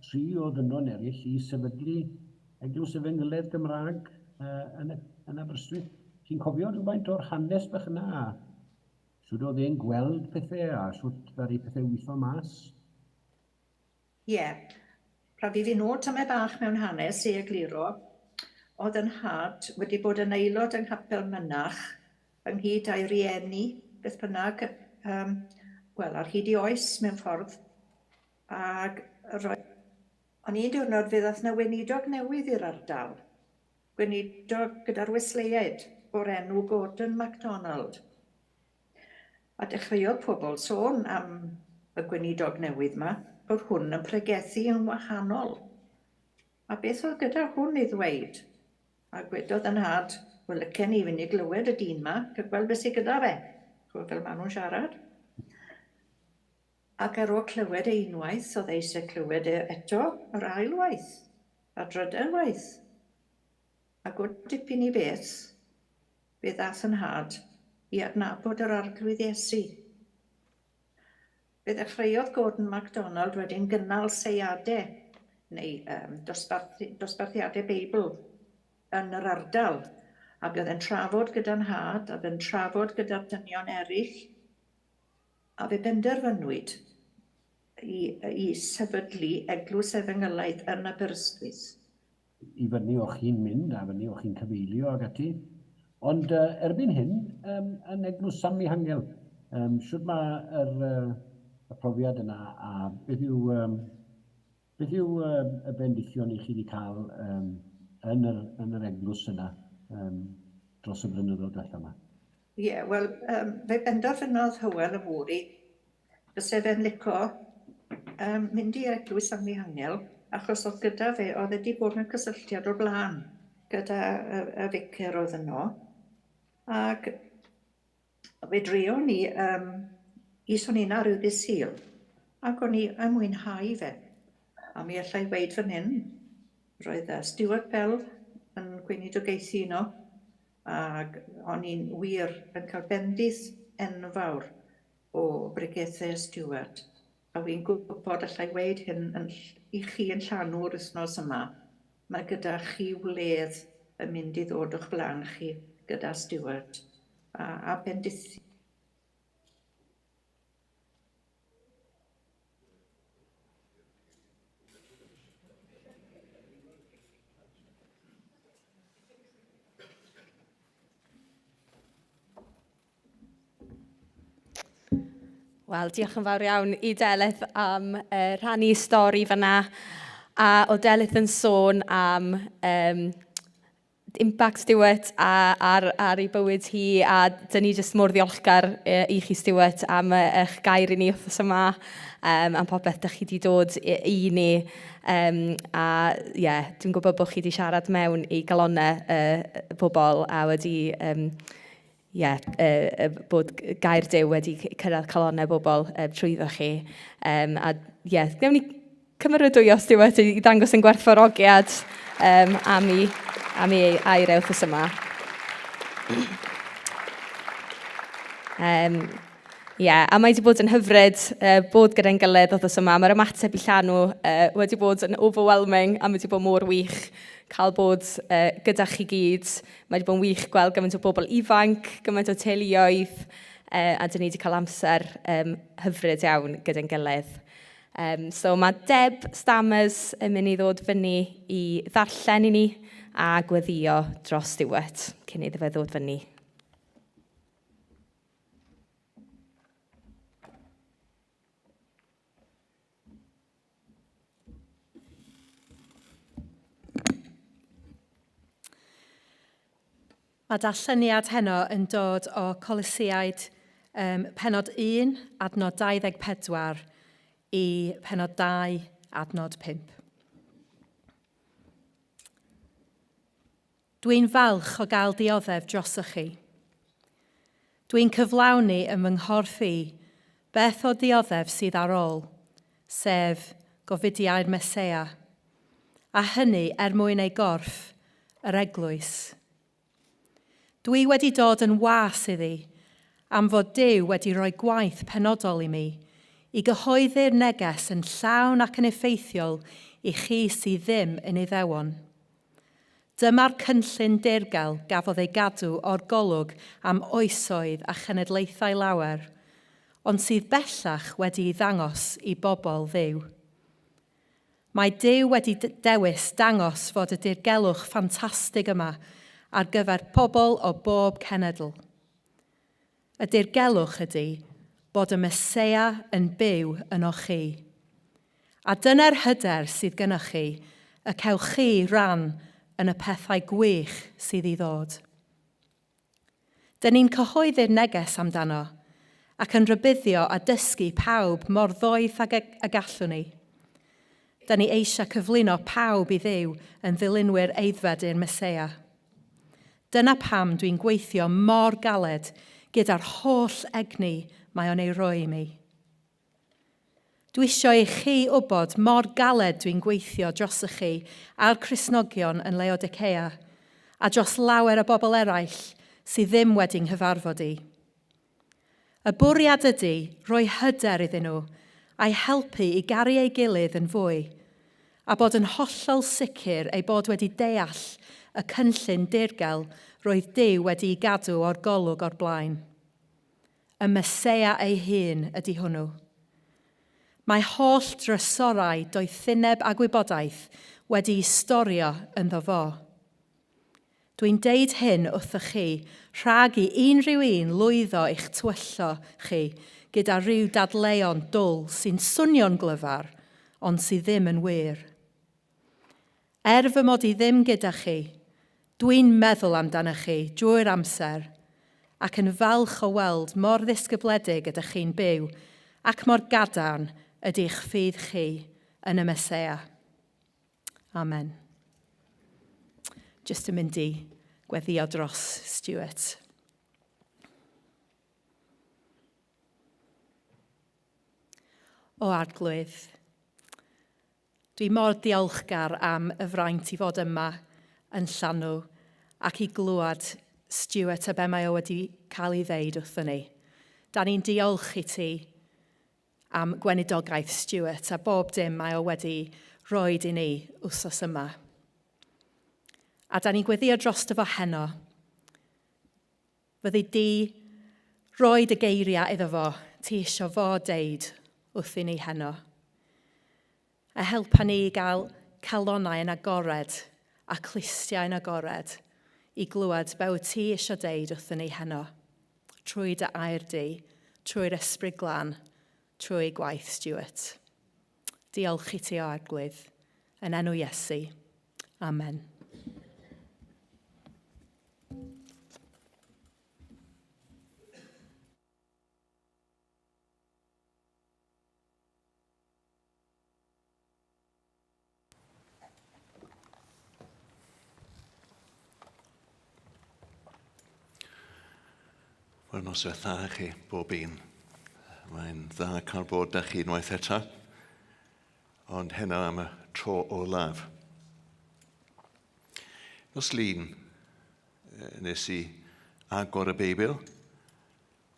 3 o ddynon eraill i sefydlu Eglwys Efengylaidd Gymraeg yn Aberystwyth. Chi'n cofio rhywfaint o'r hanes bach yna? Sut oedd e'n gweld pethau a sut ddaru pethau weithio mas? Ie, rhaid i fi nod tymau bach mewn hanes i egluro. Oedd yn had wedi bod yn aelod yng Nghapel Mynach ynghyd â'i rieni, beth bynnag, ar hyd i oes mewn ffordd. Ac o'n un diwrnod fe ddath na weinidog newydd i'r ardal. Weinidog gyda'r Wesleyaid o'r enw Gordon MacDonald. A dechreuodd pobl sôn am y gweinidog newydd yma, bod hwn yn pregethu yn wahanol. A beth oedd gyda hwn i ddweud? A gwedodd yn had, wel, lycen ni fynd i glywed y dyn yma, gweld beth sydd gyda fe. Fel maen nhw'n siarad. Ac ar ôl clywed e unwaith, oedd eisiau clywed e eto yr ail waith, a dryden waith. Ac o dipyn i beth, fe ddath yn had i adnabod yr arglwydd Iesu. Fe ddechreuodd Gordon MacDonald wedyn gynnal seiadau neu dosbarthiadau Beibl yn yr ardal, a bydd e'n trafod gyda'n had, a bydd e'n trafod gyda'r dynion eraill, a fe benderfynwyd i sefydlu Eglwys Efengylaidd yn Aberystwyth. I fyny o'ch chi'n mynd, a fyny o'ch chi'n cyfeilio ag ati. Ond erbyn hyn, yn Eglwys Sam Mihangel, sut mae'r profiad yna, a beth yw y bendithion i chi wedi cael yn yr eglwys yna dros y blynyddoedd diwethaf yma? Ie, wel, fe benderfynodd Hywel y Fwri, byse fe'n licio mynd i'r Eglwys Sam Mihangel, achos oedd gyda fe, oedd wedi bod yn cysylltiad o'r blaen gyda y ficer oedd yno. Ac fe drio ni i sonina rhyw ddydd Sul, ac o'n i yn mwynhau fe. A mi allai weid fan hyn, roedd Stewart Bell yn gweinidogaethu yno, ac o'n i'n wir yn cael bendith enfawr o brigaethau Stewart. A wy'n gwybod allai weid hyn i chi yn Llanw'r wythnos yma. Mae gyda chi wledd yn mynd i ddod o'ch blaen chi gyda Stewart a bendith. Wel, diolch yn fawr iawn i Delyth am rhannu stori fyna. A o Delyth yn sôn am impact Stewart ar ei bywyd hi, a dyn ni jyst mor ddiolchgar i chi Stewart am eich gair i ni wrthos yma, am popeth ydych chi wedi dod i ni. Dwi'n gwybod bod chi wedi siarad mewn i galonau bobl a wedi bod gair Duw wedi cyrraedd calonnau bobl trwyddo chi. Gnewn ni cymeradwyo Stewart i ddangos yn gwerthfawrogiad am ei air wrthos yma. A mae wedi bod yn hyfryd bod gyda'n gilydd wrthos yma. Mae'r ymateb i Llanw wedi bod yn overwhelming a mae wedi bod mor wych cael bod gyda chi gyd. Mae wedi bod yn wych gweld gymaint o bobl ifanc, gymaint o teuluoedd, a dyn ni wedi cael amser hyfryd iawn gyda'n gilydd. So mae Deb Stammers yn mynd i ddod fyny i ddarllen i ni a gweddio dros Stewart cyn iddo fe ddod fyny. Mae darlleniad heno yn dod o Colosseaid penod 1, adnod 24 i penod 2, adnod 5. Dwi'n falch o gael dioddef drosoch chi. Dwi'n cyflawni ym fy nghorff i beth o dioddef sydd ar ôl, sef gofidiau'r Meseia, a hynny mwyn ei gorff, yr eglwys. Dwi wedi dod yn was iddi am fod Duw wedi rhoi gwaith penodol i mi i gyhoeddi'r neges yn llawn ac yn effeithiol i chi sydd ddim yn Iddewon. Dyma'r cynllun dirgel gafodd ei gadw o'r golwg am oesoedd a chenedlaethau lawer, ond sydd bellach wedi ei ddangos i bobl Dduw. Mae Duw wedi dewis dangos fod y dirgelwch ffantastig yma ar gyfer pobl o bob cenedl. Y dirgelwch ydy bod y Meseia yn byw yno chi. A dyna'r hyder sydd gynnwch chi, y cewch chi ran yn y pethau gwych sydd i ddod. Dyn ni'n cyhoeddi'r neges amdano ac yn rybuddio a dysgu pawb mor ddoeth ag y gallwn ni. Dyn ni eisiau cyflwyno pawb i Dduw yn ddilynwyr eiddfed i'r Meseia. Dyna pam dwi'n gweithio mor galed gyda'r holl egni mae o'n ei roi i mi. Dwi eisiau i chi wybod mor galed dwi'n gweithio drosych chi a'r Cristnogion yn Laodicea a dros lawer o bobl eraill sydd ddim wedi'n nghyfarfod i. Y bwriad ydy rhoi hyder iddyn nhw a'i helpu i garu ei gilydd yn fwy a bod yn hollol sicr ei bod wedi deall y cynllun dirgel roedd Duw wedi ei gadw o'r golwg o'r blaen. Y Meseia ei hun ydy hwnnw. Mae holl drysorau doethineb a gwybodaeth wedi storio ynddo fo. Dwi'n deud hyn wrthoch chi rhag i unrhyw un lwyddo i'ch tywyllo chi gyda rhyw dadleuon dwl sy'n swnio'n glyfar, ond sydd ddim yn wir. Fy mod i ddim gyda chi, dwi'n meddwl amdano chi drwy'r amser ac yn falch o weld mor ddisgybledig ydych chi'n byw ac mor gadarn ydych ffydd chi yn y Meseia. Amen. Jyst yn mynd i gweddio dros Stewart. O arglwydd, dwi mor diolchgar am y fraint i fod yma yn Llanw ac i glywed Stewart a be mae o wedi cael ei ddeud wrthyn ni. Da ni'n diolch i ti am gweinidogaeth Stewart a bob dim mae o wedi rhoi i ni wsos yma. A da ni'n gweddio dros dy fo heno. Fyddi di roi dy geiriau iddo fo, ti eisiau fo deud wrth i ni heno. A helpa ni i gael calonnau yn agored a clustiau yn agored i glywed be wyt ti eisiau deud wrth i ni heno. Trwy dy air di, trwy'r ysbryd glân, trwy gwaith Stuart. Diolch i ti o arglwydd, yn enw Iesu. Amen. Wel, noswaith dda i chi bob un. Mae'n dda cael bod â chi unwaith eto, ond heno am y tro olaf. Nos Lun, nes i agor y Beibl,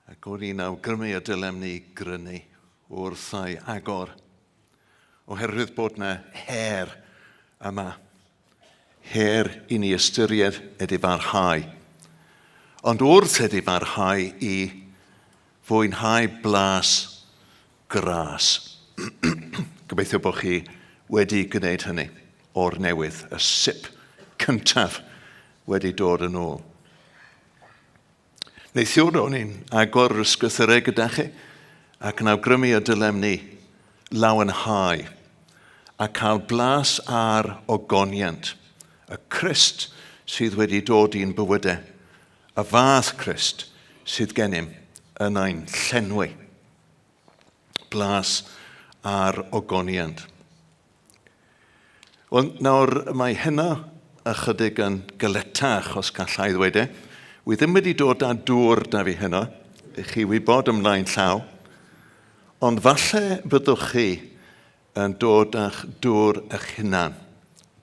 ac o'n i'n awgrymu y dylem ni grynu wrth ei agor, oherwydd bod yna her yma. Her i ni ystyried ydy barhau. Ond wrth ydy barhau i fwynhau blas gras. Gobeithio bod chi wedi gwneud hynny o'r newydd, y sip cyntaf wedi dod yn ôl. Neithiwr o'n i'n agor yr ysgrythurau gyda chi ac yn awgrymu y dylem ni lawenhau a cael blas ar ogoniant, y Crist sydd wedi dod i'n bywydau, y fath Crist sydd gennym yn ein llenwi. Blas ar ogoniant. Wel, nawr mae hynna ychydig yn galetach os gallai ddweud. Wi ddim wedi dod â dŵr da fi hynna, i chi wybod ymlaen llaw, ond falle byddwch chi yn dod â'ch dŵr eich hunan.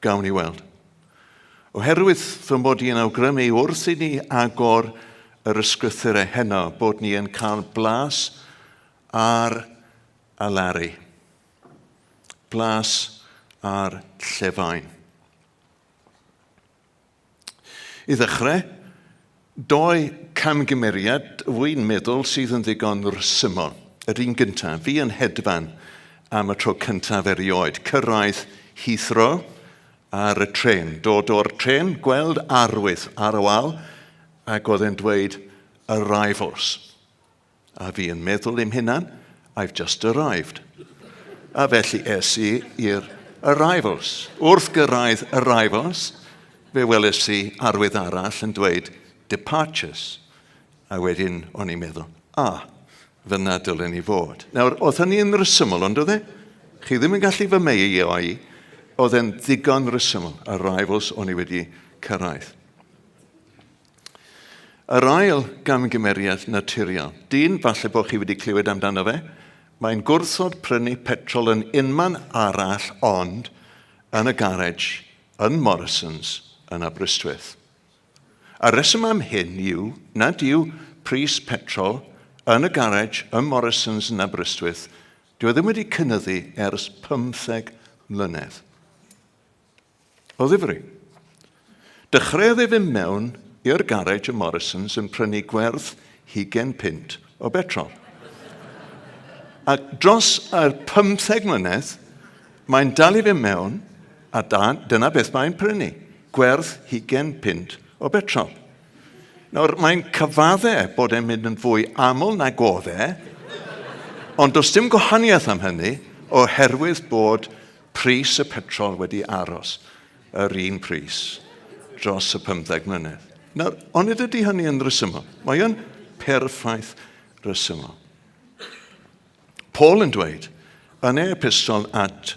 Gawn ni weld. Oherwydd fy mod i'n awgrymu wrth i ni agor yr ysgrythurau heno bod ni yn cael blas ar alaru. Blas ar llefain. I ddechrau, doi camgymeriad wy'n meddwl sydd yn ddigon resymol. Yr un gyntaf, fi yn hedfan am y tro cyntaf erioed. Cyrraedd Heathrow ar y tren. Dod o'r tren, gweld arwydd ar y wal, ac oedd e'n dweud arrivals. A fi yn meddwl im hunan, I've just arrived. A felly es i i'r arrivals. Wrth gyrraedd arrivals, fe welais i arwydd arall yn dweud departures. A wedyn o'n i'n meddwl, fyna dylen ni fod. Nawr, oedd hynny yn resymol, ond oedd e? Chi ddim yn gallu fy mei o i, oedd e'n ddigon resymol, arrivals o'n i wedi cyrraedd. Yr ail gamgymeriad naturiol, dyn falle bod chi wedi clywed amdano fe, mae'n gwrthod prynu petrol yn unman arall ond yn y garej yn Morrisons yn Aberystwyth. A reswm am hyn yw, nad yw pris petrol yn y garej yn Morrisons yn Aberystwyth, dwi ddim wedi cynyddu ers 15 mlynedd. O ddifri. Dechreuodd e fynd mewn i'r garej y Morrisons yn prynu gwerth 20 pint o betrol. Ac dros y 15 mlynedd, mae'n dal i fynd mewn, a dyna beth mae'n prynu, gwerth 20 pint o betrol. Nawr, mae'n cyfaddau bod e'n mynd yn fwy aml nag oedd e, ond does dim gwahaniaeth am hynny oherwydd bod pris y petrol wedi aros yr un pris dros y 15 mlynedd. Nawr, ond ydy hynny yn resymol? Mae yn perffaith resymol. Paul yn dweud, yn ei epistol at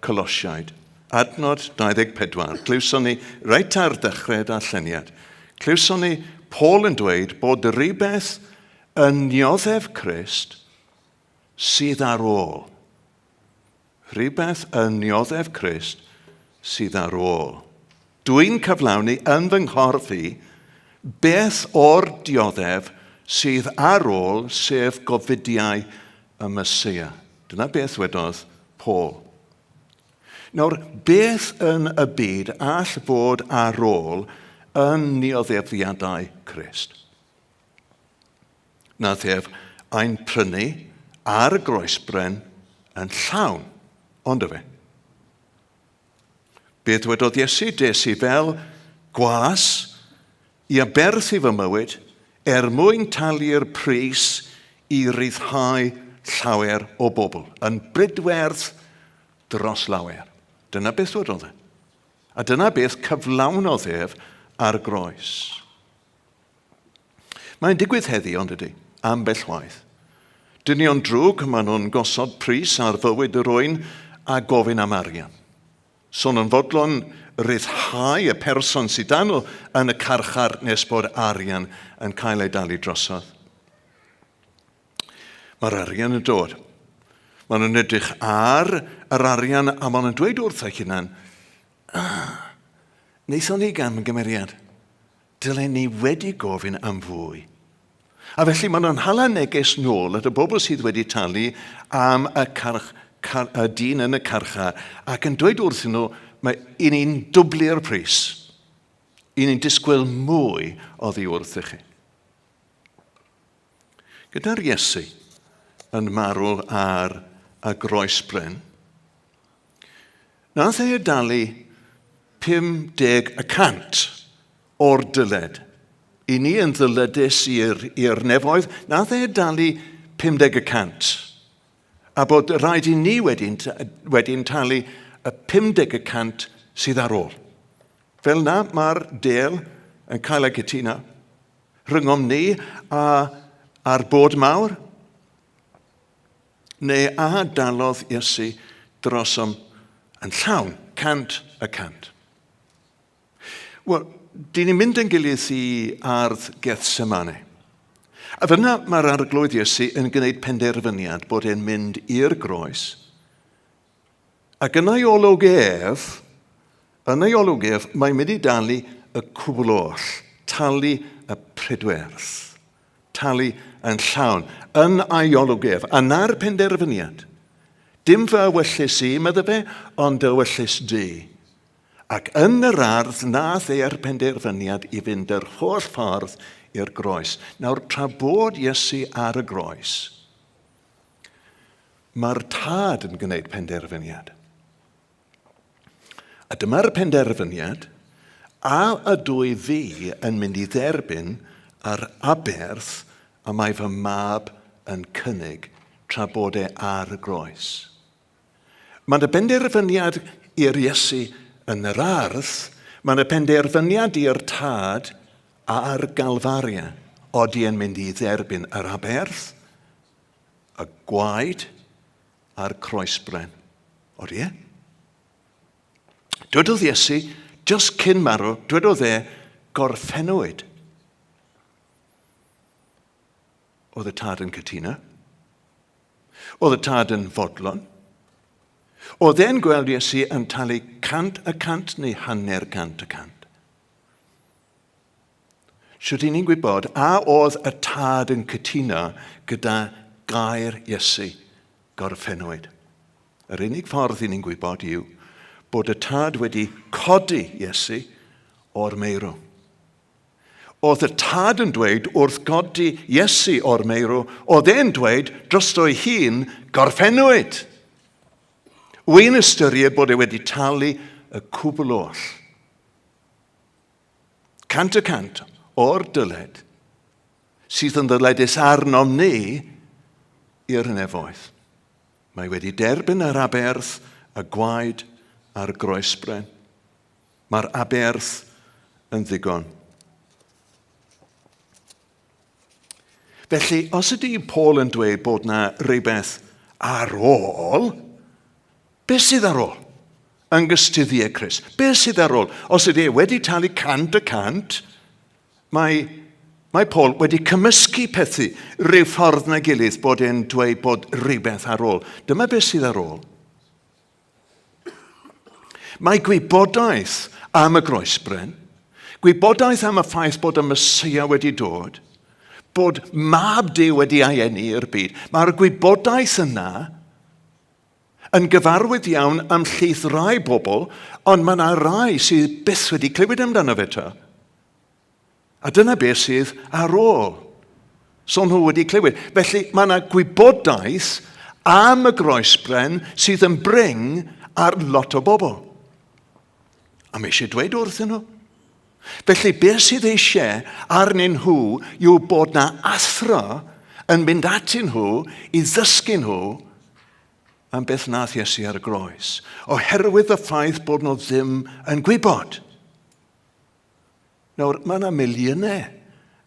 Colosiaid, adnod 24, clywson ni reit ar dechrau darlleniad, clywson ni Paul yn dweud bod rhywbeth yn nioddef Crist sydd ar ôl. Rhywbeth yn nioddef Crist sydd ar ôl. Dwi'n cyflawni yn fy nghorff i beth o'r dioddef sydd ar ôl sef gofidiau y Mesia. Dyna beth wedodd Paul. Nawr, beth yn y byd all fod ar ôl yn nioddeffiadau Crist? Nath ef ein prynu ar y groesbren yn llawn, ond y fe. Beth wedodd Iesu, des i fel gwas i aberthu fy mywyd mwyn talu'r pris i ryddhau llawer o bobl, yn brydwerth dros lawer. Dyna beth oedd e. A dyna beth cyflawnodd ef ar groes. Mae'n digwydd heddi ond ydy, ambell waith. Dynion drwg, maen nhw'n gosod pris ar fywyd yr oen a gofyn am arian. So nhw'n fodlon ryddhau y person sydd dan nhw yn y carchar nes bod arian yn cael ei dalu drosodd. Mae'r arian yn dod. Maen nhw'n edrych ar yr arian a maen nhw'n dweud wrth eich hunan, wnaethon ni gan gymeriad, dylen ni wedi gofyn am fwy. A felly maen nhw'n hala neges nôl at y bobl sydd wedi talu am y dyn yn y carchar ac yn dweud wrthyn nhw, mae i ni'n dwbli'r pris. I ni'n disgwyl mwy oddi wrth i chi. Gyda'r Iesu yn marw ar y groes bren, nath ei dalu 50% o'r dyled. I ni yn ddylydus i'r nefoedd, nath ei dalu 50%. A bod rhaid i ni wedi'n talu y 50% sydd ar ôl. Fel na, mae'r del yn cael ei gytuno. Rhyngom ni a'r bod mawr, neu a dalodd Iesu drosom yn llawn, 100%. Wel, dyn ni'n mynd yn gilydd i ardd Gethsemane. A fyna mae'r arglwydd Iesu yn gwneud penderfyniad bod e'n mynd i'r groes. Ac yn ei olwg ef, mae'n mynd i dalu y cwbl oll, talu y prydwerth, talu yn llawn, yn ei olwg ef. A na'r penderfyniad, dim fy wyllus i, medde fe, ond y wyllus di. Ac yn yr ardd, nath e'r penderfyniad i fynd yr holl ffordd i'r groes. Nawr, tra bod Iesu ar y groes, mae'r tad yn gwneud penderfyniad. A dyma'r penderfyniad, a ydw i fi yn mynd i dderbyn ar aberth a mae fy mab yn cynnig tra bod e ar y groes. Mae'n y penderfyniad i'r Iesu yn yr ardd, mae'n y penderfyniad i'r tad a'r galfaria oeddi yn mynd i dderbyn yr aberth, y gwaed a'r croesbren. Oeddi e? Dwedodd Iesu, just cyn marw, dwedodd e, gorffennwyd. Oedd y tad yn cytuno. Oedd y tad yn fodlon. Oedd e'n gweld Iesu yn talu 100% neu 100%. Sut i ni'n gwybod, a oedd y tad yn cytuno gyda gair Iesu, gorffennwyd. Yr unig ffordd i ni'n gwybod yw bod y tad wedi codi Iesu o'r meirw. Oedd y tad yn dweud wrth godi Iesu o'r meirw, oedd e'n dweud drosto'i hun gorffennwyd. Wy'n ystyried bod e wedi talu y cwbl oll. 100% o'r dyled sydd yn ddyledus arnom ni i'r nefoedd. Mae wedi derbyn yr aberth, y gwaed a'r groesbren. Mae'r aberth yn ddigon. Felly, os ydy Paul yn dweud bod na rhywbeth ar ôl, beth sydd ar ôl? Yn gystuddiau Crist. Beth sydd ar ôl? Os ydy wedi talu 100%, mae Paul wedi cymysgu pethau rhyw ffordd na gilydd bod e'n dweud bod rhywbeth ar ôl. Dyma beth sydd ar ôl. Mae gwybodaeth am y groesbren, gwybodaeth am y ffaith bod y Mesia wedi dod, bod mab Duw wedi ei eni i'r byd. Mae'r gwybodaeth yna yn gyfarwydd iawn am llys rai bobl, ond mae yna rai sydd byth wedi clywed amdano fe to. A dyna beth sydd ar ôl. So nhw wedi clywed. Felly mae yna gwybodaeth am y groesbren sydd yn bring ar lot o bobl. A mae eisiau dweud wrthyn nhw. Felly beth sydd eisiau arnyn nhw yw bod na athro yn mynd atyn nhw i ddysgu nhw am beth nath Iesu ar y groes, oherwydd y ffaith bod nhw ddim yn gwybod. Nawr, mae yna miliynau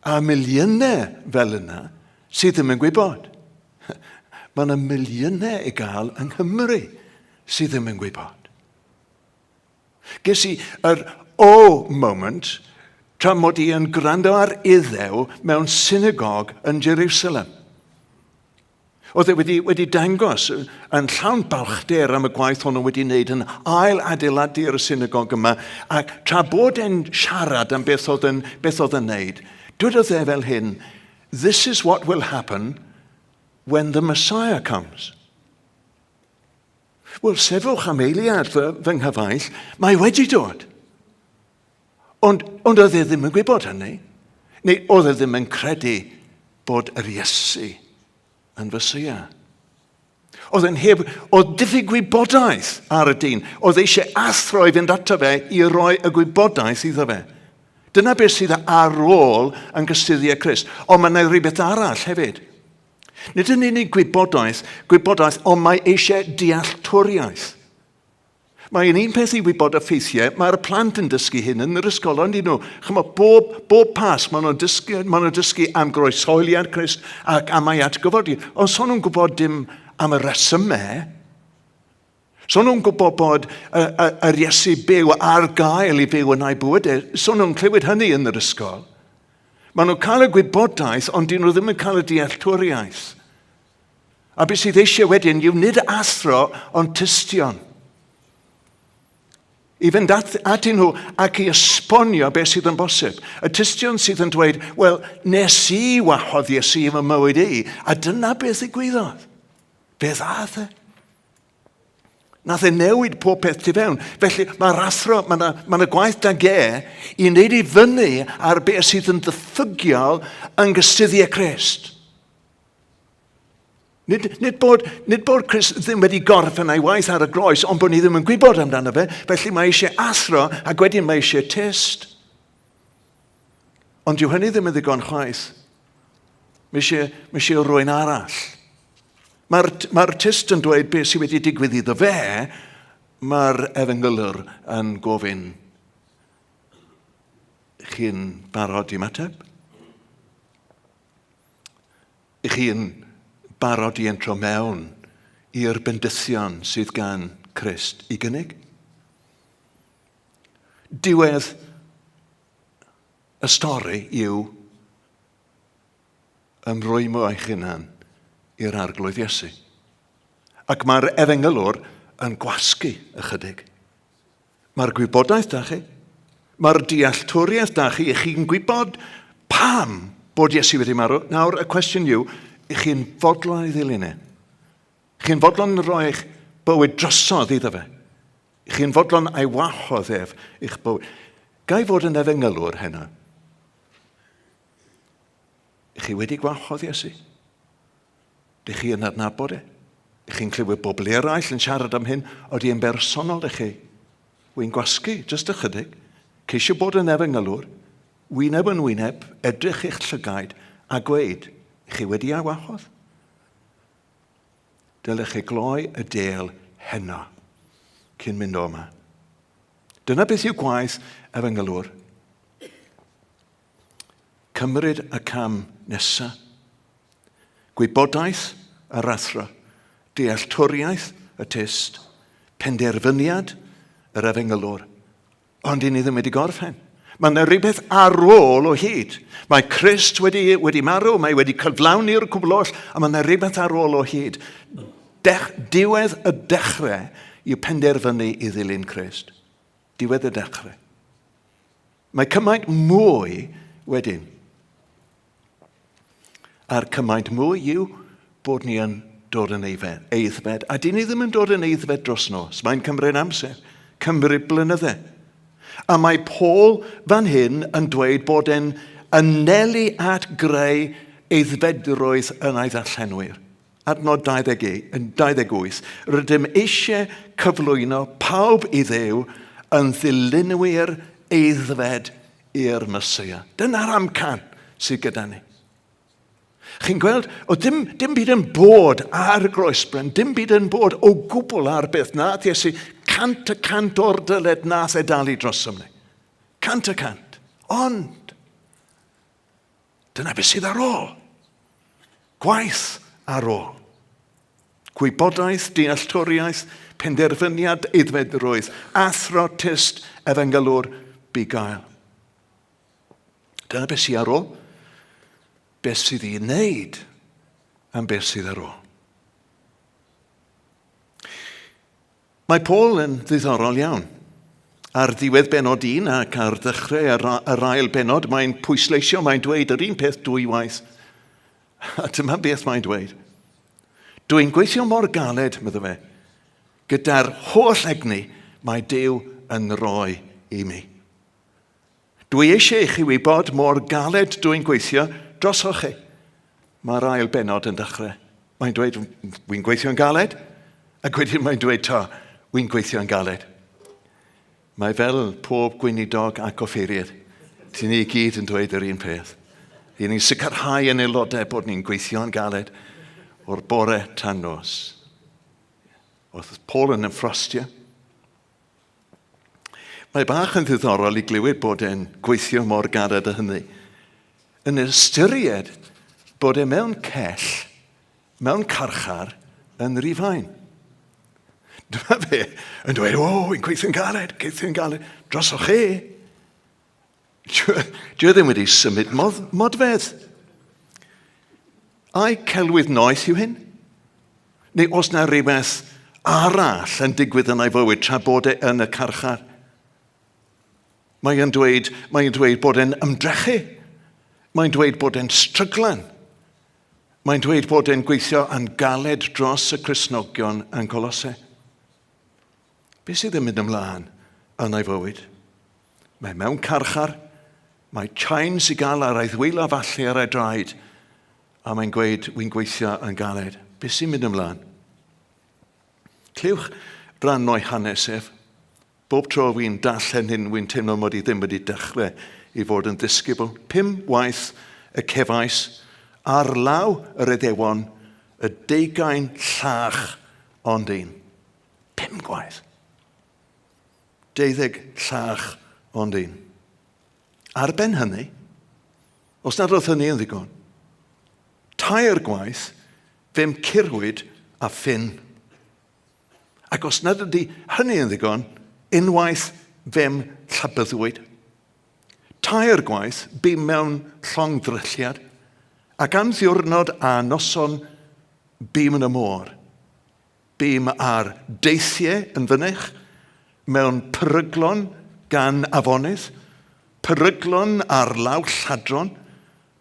a miliynau fel yna sydd ddim yn gwybod. Mae yna miliynau i gael yng Nghymru sydd ddim yn gwybod. Ges i yr moment tra mod i yn gwrando ar Iddew mewn synagog yn Jerusalem. Oedd e wedi dangos yn llawn balchder am y gwaith hwnnw wedi wneud yn ail adeiladu'r synagog yma, ac tra bod e'n siarad am beth oedd yn wneud, dywedodd e fel hyn, this is what will happen when the Messiah comes. Wel, sefwch am eiliad fy nghyfaill, mae wedi dod. Ond oedd e ddim yn gwybod hynny, neu oedd e ddim yn credu bod yr Iesu yn Mesia. Oedd diffyg gwybodaeth ar y dyn. Oedd eisiau athro i fynd ato fe i roi y gwybodaeth iddo fe. Dyna beth sydd ar ôl yn gystuddiau Crist. Ond mae yna rhywbeth arall hefyd. Nid yn unig gwybodaeth, ond mae eisiau dealltwriaeth. Mae'n un peth i wybod y ffeithiau, mae'r plant yn dysgu hyn yn yr ysgol, ond nhw. Bob pas maen nhw'n dysgu am groeshoeliad Crist ac am ei atgyfodi. Ond son nhw'n gwybod dim am y resymau. Son nhw'n gwybod bod yr Iesu byw ar gael i fyw yn ei bywydau. Son nhw'n clywed hynny yn yr ysgol. Maen nhw'n cael y gwybodaeth, ond dyn nhw ddim yn cael y dealltwriaeth. A beth sydd eisiau wedyn yw nid athro, ond tystion. I fynd atyn nhw ac i esbonio beth sydd yn bosib. Y tystion sydd yn dweud, wel, nes i wahodd Iesu fy mywyd i, a dyna beth ddigwyddodd. Beth ath e? Nath e newid pob peth tu fewn. Felly mae'r athro, mae'n y gwaith da ge i wneud i fyny ar beth sydd yn ddiffygiol yn gystuddiau Crist. Nid bod Crist ddim wedi gorffen ei waith ar y groes, ond bod ni ddim yn gwybod amdano fe, felly mae eisiau athro ac wedyn mae eisiau test. Ond dyw hynny ddim yn ddigon chwaith. Mae eisiau rwy'n arall. Mae'r test yn dweud beth sydd wedi digwydd iddo fe, mae'r efengylwr yn gofyn, chi'n barod i mateb? Chi'n barod i entro mewn i'r bendithion sydd gan Crist i gynnig? Diwedd y stori yw ymrwymo eich hunan i'r arglwydd Iesu. Ac mae'r efengylwr yn gwasgu ychydig. Mae'r gwybodaeth da chi, mae'r dealltwriaeth da chi, i chi'n gwybod pam bod Iesu wedi marw. Nawr, y cwestiwn yw, chi'n fodlon i ddilyn e? Chi'n fodlon roi eich bywyd drosodd iddo fe? Chi'n fodlon ei wahodd ef i'ch bywyd? Gai fod yn efengylwr hynna? Chi wedi gwahodd Iesu? Dych chi yn adnabod e? Chi'n clywed bobl eraill yn siarad am hyn, oeddi yn bersonol i chi? Wy'n gwasgu, jyst ychydig. Ceisio bod yn efengylwr, wyneb yn wyneb, edrych eich llygaid a gweud, chi wedi ei wahodd? Dylech chi gloi y del heno cyn mynd o yma. Dyna beth yw gwaith efengylwr. Cymryd y cam nesaf. Gwybodaeth yr athro, dealltwriaeth y test, penderfyniad yr efengylwr. Ond i ni ddim wedi gorffen. Mae yna rhywbeth ar ôl o hyd. Mae Crist wedi marw, mae wedi cyflawni'r cwbl oll, a mae yna rhywbeth ar ôl o hyd. Diwedd y dechrau yw penderfynu i ddilyn Crist. Diwedd y dechrau. Mae cymaint mwy wedyn. A'r cymaint mwy yw bod ni yn dod yn eiddfed. A dyn ni ddim yn dod yn eiddfed dros nos. Mae'n cymryd amser, cymryd blynyddau. A mae Paul fan hyn yn dweud bod e'n anelu at greu eiddfedrwydd yn ei ddarllenwyr. Adnod 28. Rydym eisiau cyflwyno pawb i Dduw yn ddilynwyr eiddfed i'r Mesia. Dyna'r amcan sydd gyda ni. Chi'n gweld, o dim byd yn bod ar y groesbren, dim byd yn bod o gwbl ar beth nath Iesu 100% o'r dyled nath e dalu dros ymni. 100%. Ond, dyna beth sydd ar ôl. Gwaith ar ôl. Gwybodaeth, dealltwriaeth, penderfyniad eiddfedrwydd, athro, tist, efengalwr, bugail. Dyna beth sydd ar ôl. Beth sydd i wneud am beth sydd ar ôl. Mae Paul yn ddiddorol iawn. Ar ddiwedd benod 1 ac ar ddechrau yr ail benod, mae'n pwysleisio, mae'n dweud yr un peth dwy waith. A dyma beth mae'n dweud. Dwi'n gweithio mor galed, medda fe, gyda'r holl egni mae Duw yn rhoi i mi. Dwi eisiau i chi wybod mor galed dwi'n gweithio drosoch chi. Mae'r ail benod yn dechrau. Mae'n dweud, wy'n gweithio yn galed, ac wedyn mae'n dweud, wy'n gweithio yn galed. Mae fel pob gweinidog ac offeiriad. Ti'n ni gyd yn dweud yr un peth. I ni'n sicrhau yn aelodau bod ni'n gweithio yn galed o'r bore tan nos. Oedd Paul yn ymffrostio. Mae bach yn ddiddorol i glywed bod e'n gweithio mor galed â hynny. Yn ystyried bod e mewn cell, mewn carchar, yn Rhufain. Dyma fe yn dweud, wy'n gweithio'n galed, drosoch chi. Dwi ddim wedi symud modfedd. Ai celwydd noeth yw hyn? Neu os na rhywbeth arall yn digwydd yn ei fywyd tra bod e yn y carchar? Mae'n dweud bod e'n ymdrechu. Mae'n dweud bod e'n stryglan. Mae'n dweud bod e'n gweithio yn galed dros y Cristnogion yn Colosau. Beth sydd yn mynd ymlaen yn ei fywyd? Mae mewn carchar, mae chains i gael ar ei ddwylo falle ar ei draed, a mae'n gweud, wy'n gweithio yn galed. Beth sy'n mynd ymlaen? Clywch rhan o'i hanes ef. Bob tro wy'n darllen hyn, wy'n teimlo mod i ddim wedi dechrau i fod yn ddisgybl. 5 waith y cefais, ar law yr Iddewon, y 20 llach ond un. 5 gwaith. 12 llach ond un. Ar ben hynny, os nad oedd hynny yn ddigon, 2 gwaith fe'n curwyd a ffyn. Ac os nad ydy hynny yn ddigon, unwaith fe'n llabyddwyd. 2 gwaith bu mewn llongddrylliad, ac am ddiwrnod a noson bum yn y môr. Bum ar deithiau yn fynych, mewn peryglon gan afonydd, peryglon ar law lladron,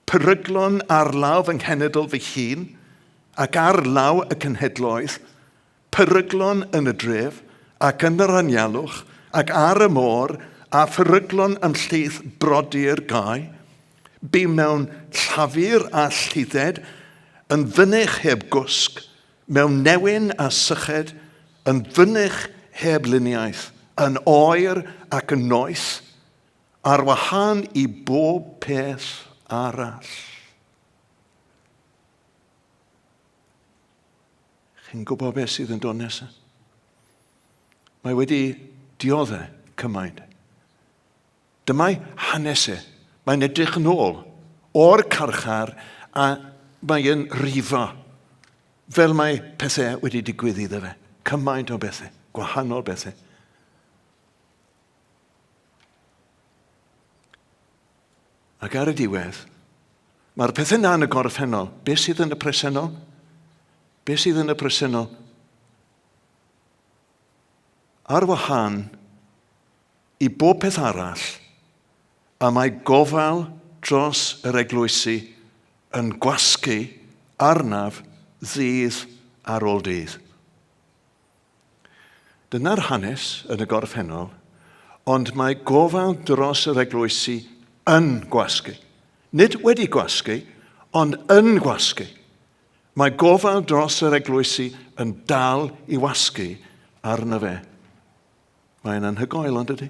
peryglon ar law fy nghenedl fy hun, ac ar law y cenhedloedd, peryglon yn y dref, ac yn yr anialwch, ac ar y môr, a pheryglon ymhlith brodi'r gau, bu mewn llafur a llidded, yn fynych heb gwsg, mewn newyn a syched, yn fynych heb luniaeth, yn oer ac yn noeth, ar wahân i bob peth arall. Chi'n gwybod beth sydd yn dod nesaf? Mae wedi dioddau cymaint. Dyma'i hanesau. Mae'n edrych yn ôl o'r carchar a mae'n rifo fel mae pethau wedi digwydd iddo fe. Cymaint o bethau, gwahanol bethau. Ac ar y diwedd, mae'r pethau na yn y gorffennol. Beth sydd yn y presennol? Beth sydd yn y presennol? Ar wahân i bob peth arall, a mae gofal dros yr eglwysi yn gwasgu arnaf ddydd ar ôl dydd. Dyna'r hanes yn y gorffennol, ond mae gofal dros yr eglwysi yn gwasgu. Nid wedi gwasgu, ond yn gwasgu. Mae gofal dros yr eglwysi yn dal i wasgu arno fe. Mae'n anhygoel ond ydy.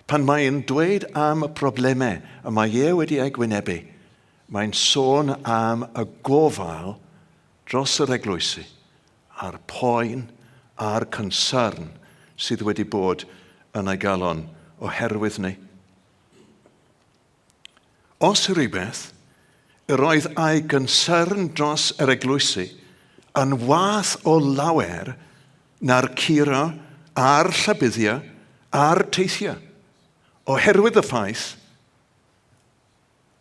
Pan mae'n dweud am y problemau y mae wedi ei gwynebu, mae'n sôn am y gofal dros yr eglwysi, a'r poen, a'r concern sydd wedi bod yn ei galon oherwydd ni. Os rhywbeth, yr oedd ei concern dros yr eglwysi yn wath o lawer na'r curo a'r llabuddiau a'r teithiau, oherwydd y ffaith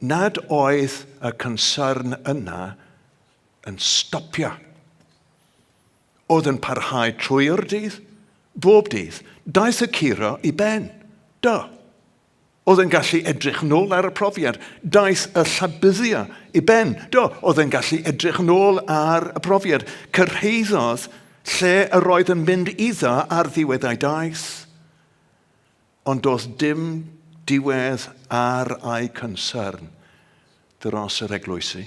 nad oedd y concern yna yn stopio. Oedd yn parhau trwy'r dydd, bob dydd, daeth y curo i ben. Do. Oedd yn gallu edrych nôl ar y profiad. Daeth y llabuddiau i ben. Do. Oedd yn gallu edrych nôl ar y profiad. Cyrhaeddodd lle yr oedd yn mynd iddo ar ddiwedd ei daith. Ond doedd dim diwedd ar ei concern dros yr eglwysi.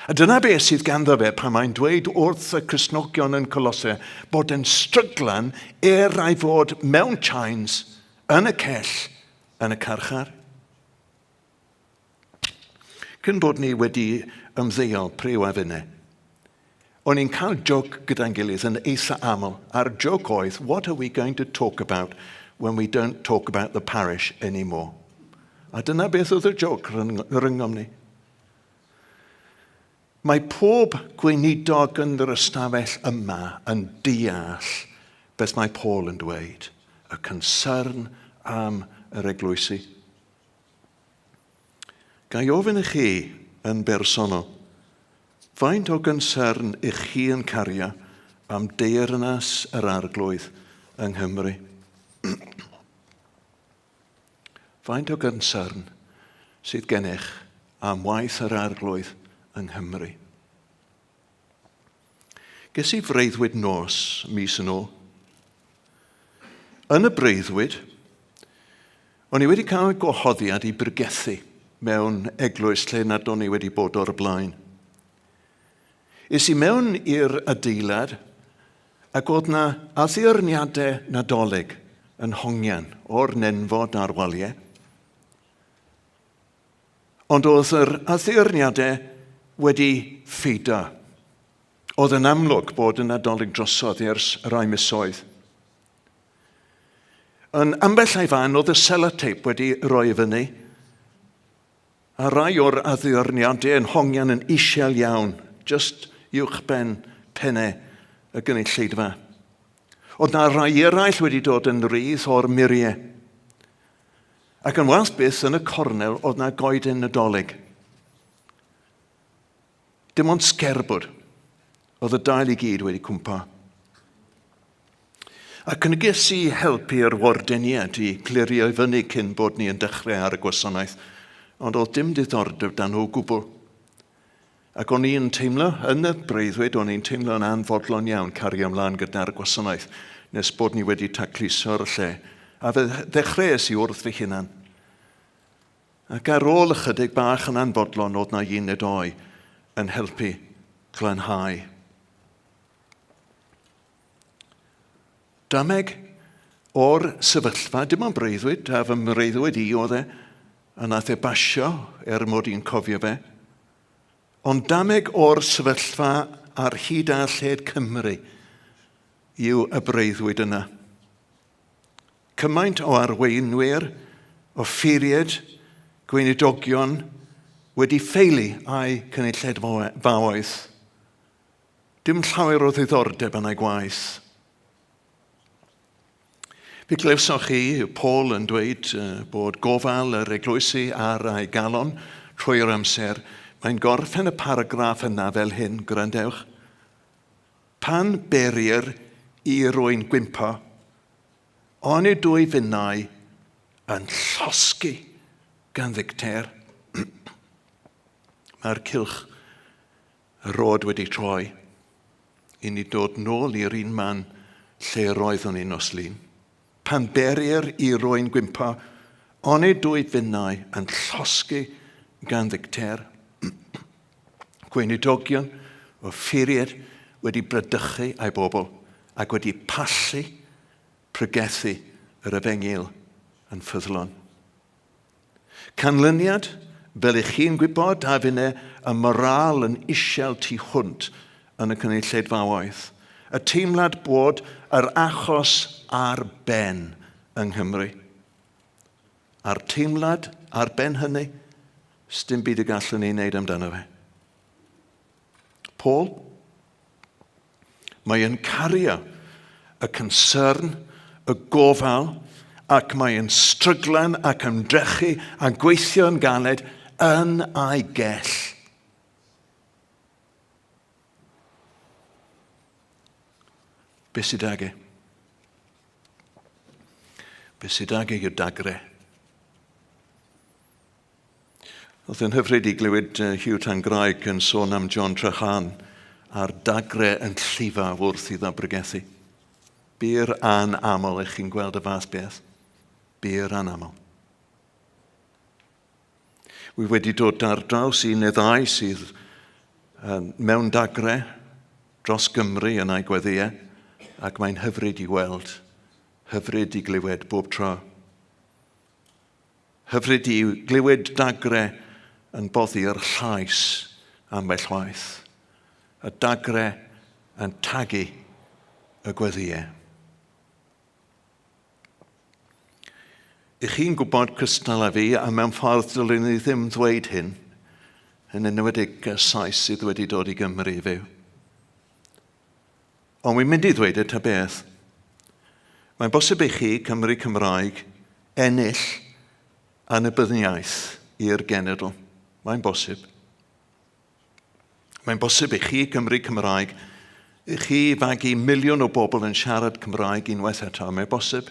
A dyna beth sydd ganddo fe pan mae'n dweud wrth y Cristnogion yn Colosau bod yn stryglan ei fod mewn chains yn y cell, yn y carchar. Cyn bod ni wedi ymddeol priw a finne, o'n i'n cael joc gyda'n gilydd yn eitha aml, a'r joc oedd, what are we going to talk about when we don't talk about the parish anymore? A dyna beth oedd y joc rhyngom ni. Mae pob gweinidog yn yr ystafell yma yn deall beth mae Paul yn dweud, y concern am yr eglwysi. Ga i ofyn i chi yn bersonol, faint o concern ych chi yn cario am deyrnas yr arglwydd yng Nghymru? Faint o concern sydd gennych am waith yr arglwydd yng Nghymru? Ges i freuddwyd nos mis yn ôl. Yn y breuddwyd, o'n i wedi cael gwahoddiad i byrgethu mewn eglwys lle nad o'n i wedi bod o'r blaen. Is i mewn i'r adeilad ac oedd na addurniadau nadolig yn hongian o'r nenfod a'r waliau. Ond oedd yr addurniadau wedi ffeido. Oedd yn amlwg bod yn nadolig drosodd ers rai misoedd. Yn ambell ai fan oedd y sellotape wedi rhoi fyny, a rai o'r addurniadau yn hongian yn isiel iawn, just uwch ben pennau y gynulleidfa. Oedd na rai eraill wedi dod yn rydd o'r muriau. Ac yn wath byth yn y cornel oedd na goeden nadolig. Dim ond sgerbwd. Oedd y dail i gyd wedi cwmpa. Ac yn ges i helpu'r wardeniad i clirio fyny cyn bod ni yn dechrau ar y gwasanaeth, ond oedd dim diddordeb dan o gwbl. Ac o'n i'n teimlo, yn y breuddwyd, o'n i'n teimlo'n anfodlon iawn cario ymlaen gyda'r gwasanaeth, nes bod ni wedi tacluso'r lle. A fe ddechreuais i wrth fy hunan. Ac ar ôl ychydig bach yn anfodlon, oedd na un neu doi yn helpu glanhau. Dameg o'r sefyllfa, dim ond breuddwyd, a fy mreiddwyd i oedd e, a nath e basio mod i'n cofio fe. Ond dameg o'r sefyllfa ar hyd a lled Cymru yw y breuddwyd yna. Cymaint o arweinwyr, o ffeiriad, gweinidogion wedi ffeili a'i cynulleidfaoedd. Dim llawer o ddiddordeb yn ei gwaith. Fe glywsoch chi, Paul yn dweud bod gofal yr eglwysi ar ei galon trwy'r amser. Mae'n gorffen y paragraff yna fel hyn, gwrandewch. Pan berir i rwy'n gwympo, ond y dwy finnau yn llosgu gan ddicter. Mae'r cylch y rod wedi troi i ni dod nôl i'r un man lle roeddwn ni nos lun. Pan berir i rwy'n gwympo, ond y dwy finnau yn llosgu gan ddicter. Gweinidogion o ffeiriad wedi bradychu ei bobl ac wedi pallu, pregethu yr efengil yn ffyddlon. Canlyniad fel eich chi'n gwybod a fyna y moral yn isiel tu hwnt yn y cynulleidfaoedd. Y teimlad bod yr achos ar ben yng Nghymru. A'r teimlad ar ben hynny, s'dim byd y gallwn ni wneud amdano fe. Paul, mae e'n cario y concern, y gofal, ac mae e'n stryglan ac ymdrechu a gweithio yn galed yn a'i gell. Be sydd ag e? Be sydd ag e yw dagre. Oedd yn hyfryd i glywed Hugh Tangraig yn sôn am John Trehan a'r dagre yn llifa wrth iddo brygethu. Byr anaml eich chi'n gweld y fath beth. Byr anaml. Wy wedi dod ar draws un neu ddau sydd mewn dagre dros Gymru yn ei gweddiau ac mae'n hyfryd i weld, hyfryd i glywed bob tro. Hyfryd i glywed dagre yn boddi'r llais ambell waith. Y dagre yn tagu y gweddiau. I chi'n gwybod cystal a fi, a mewn ffordd dylwn ni ddim ddweud hyn, yn enwedig y Sais sydd wedi dod i Gymru i fyw. Ond wy'n mynd i ddweud y ta beth. Mae'n bosib i chi, Cymru Cymraeg, ennill annibyniaeth i'r genedl. Mae'n bosib. Mae'n bosib i chi, Cymru Cymraeg, i chi fagu miliwn o bobl yn siarad Cymraeg unwaith eto. Mae'n bosib.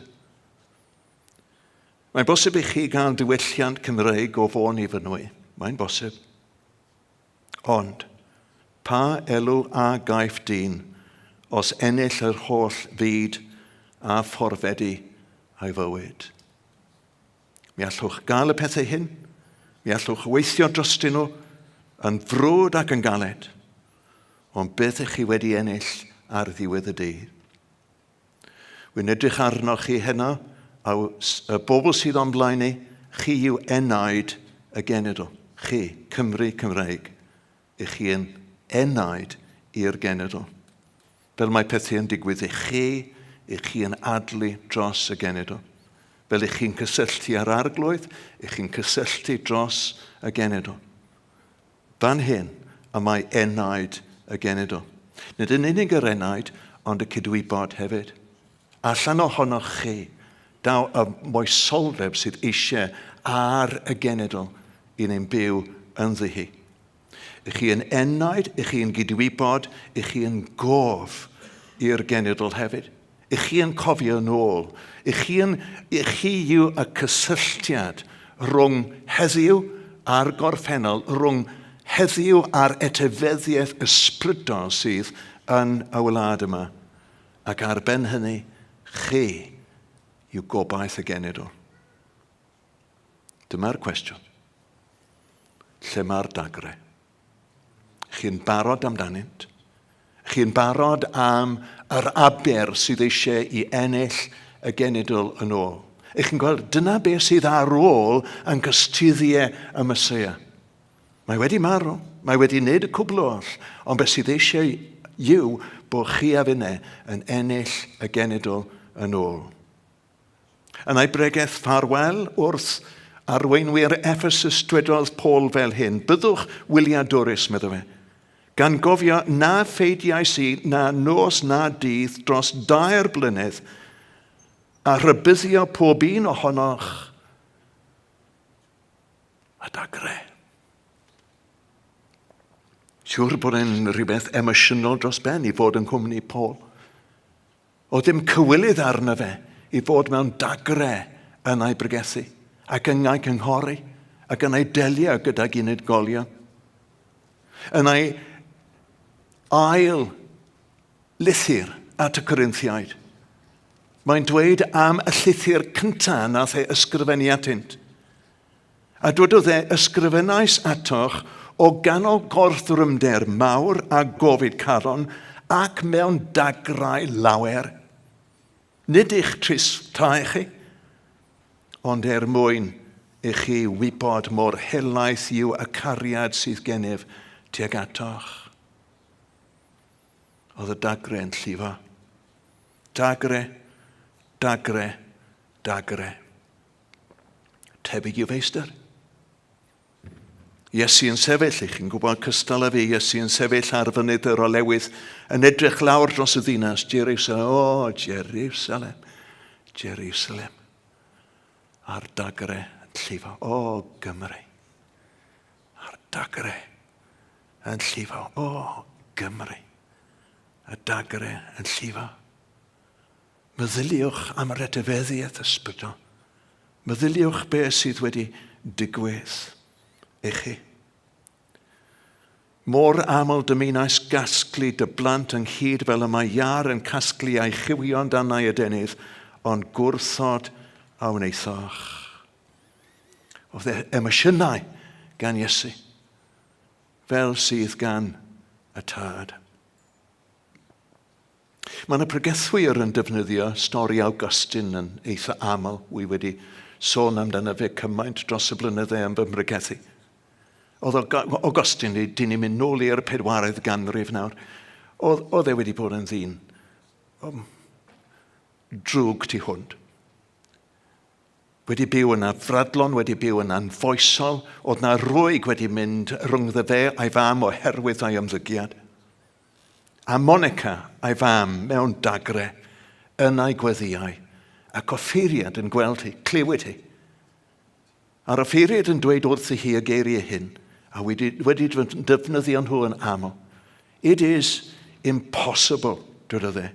Mae'n bosib i chi gael diwylliant Cymreig o fôn i fynwy. Mae'n bosib. Ond, pa elw a gaif dyn os ennill yr holl fyd a phorfedi a'i fywyd? Mi allwch gael y pethau hyn, mi allwch weithio drostyn nhw yn frwd ac yn galed, ond beth ych chi wedi ennill ar ddiwedd y dydd. Wy'n edrych arnoch chi heno, a y bobl sydd o'n blaen ni, chi yw enaid y genedl. Chi, Cymru Cymreig, ych chi yn enaid i'r genedl. Fel mae pethau yn digwydd i chi, ych chi yn adlu dros y genedl. Fel ych chi'n cysylltu ar arglwydd, ych chi'n cysylltu dros y genedl. Fan hyn, y mae enaid y genedl. Nid yn unig yr enaid, ond y cydwybod hefyd. Allan ohonoch chi, daw y moesoldeb sydd eisiau ar y genedl i ni'n byw ynddi hi. Ych chi yn enaid, ych chi yn gydwybod, ych chi yn gof i'r genedl hefyd. Ych chi yn cofio nôl. Ych chi yw y cysylltiad rhwng heddiw a'r gorffennol, rhwng heddiw a'r etifeddiaeth ysbrydol sydd yn y wlad yma. Ac ar ben hynny, chi yw gobaith y genedl. Dyma'r cwestiwn. Lle mae'r dagre? Chi'n barod amdanynt? Chi'n barod am yr aber sydd eisiau i ennill y genedl yn ôl? Chi'n gweld, dyna beth sydd ar ôl yn gystuddiau y Mesoea. Mae wedi marw, mae wedi wneud y cwbl o all, ond beth sydd eisiau yw bod chi a finne yn ennill y genedl yn ôl. Yn ei bregaeth ffarwel wrth arweinwyr Ephesus dwedodd Paul fel hyn, byddwch wyliadwrus, meddwl fe, gan gofio na pheidiais i na nos na dydd dros 2 blynedd a rhybuddio pob un ohonoch a dagre. Siwr bod e'n rhywbeth emosiynol dros ben i fod yn cwmni Paul. O ddim cywilydd arno fe i fod mewn dagre yn ei bregethu ac yn ei cynghori ac yn ei delio gydag unigolion. Yn ei ail lythyr at y Corinthiaid. Mae'n dweud am y llythyr cyntaf nath e ysgrifennu atynt. A dwedodd e ysgrifennais atoch o ganol gorthrymder mawr a gofid caron ac mewn dagrau lawer. Nid eich tristau chi, ond mwyn i chi wybod mor helaeth yw y cariad sydd gennyf tuag atoch. Oedd y dagre yn llifo. Dagre, dagre, dagre. Tebyg i'w feistr. Iesu yn sefyll, i chi'n gwybod cystal â fi, Iesu yn sefyll ar fynydd yr olewydd, yn edrych lawr dros y ddinas, Jerusalem, o, Jerusalem, Jerusalem. A'r dagre yn llifo, o, Gymru. A'r dagre yn llifo, o, Gymru. Y dagre yn llifo. Meddyliwch am yr etifeddiaeth ysbrydol. Meddyliwch beth sydd wedi digwydd i chi. Mor aml dymunais gasglu dy blant ynghyd fel y mae iar yn casglu a'i chywion dan ei adenydd, ond gwrthod a wneithoch. Oedd emosiynau gan Iesu, fel sydd gan y tad. Mae yna pregethwyr yn defnyddio stori Awgustin yn eitha aml. Wi wedi sôn amdano fe cymaint dros y blynydde am fy mregethu. Oedd Awgustin, dyn ni'n mynd nôl i'r 4edd ganrif nawr, oedd e wedi bod yn ddyn drwg tu hwnt. Wedi byw yna fradlon, wedi byw yna anfoesol, oedd yna rwyg wedi mynd rhwngddo fe a'i fam oherwydd ei ymddygiad. A Monica a'i fam mewn dagre yn ei gweddiau, ac offeiriad yn gweld hi, clywed hi. A'r offeiriad yn dweud wrth hi y geiriau hyn, a wedi defnyddio nhw yn aml. It is impossible, dwedodd e,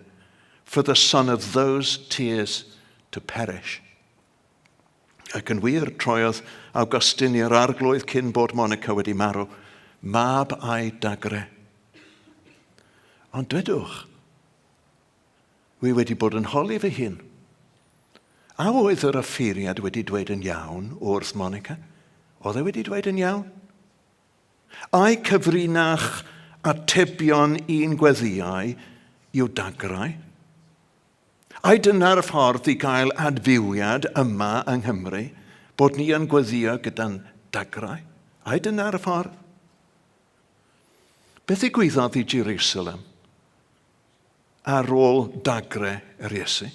for the son of those tears to perish. Ac yn wir, troiodd Awgustin i'r arglwydd cyn bod Monica wedi marw, mab a'i dagre. Ond dwedwch, wi wedi bod yn holi fy hun. A oedd yr offeiriad wedi dweud yn iawn wrth Monica? Oedd e wedi dweud yn iawn? A'i cyfrinach atebion un gweddiau yw dagrau? Ai dyna'r ffordd i gael adfywiad yma yng Nghymru, bod ni yn gweddio gyda'n dagrau? Ai dyna'r ffordd? Beth ddigwyddodd i Jerusalem ar ôl dagre yr Iesu?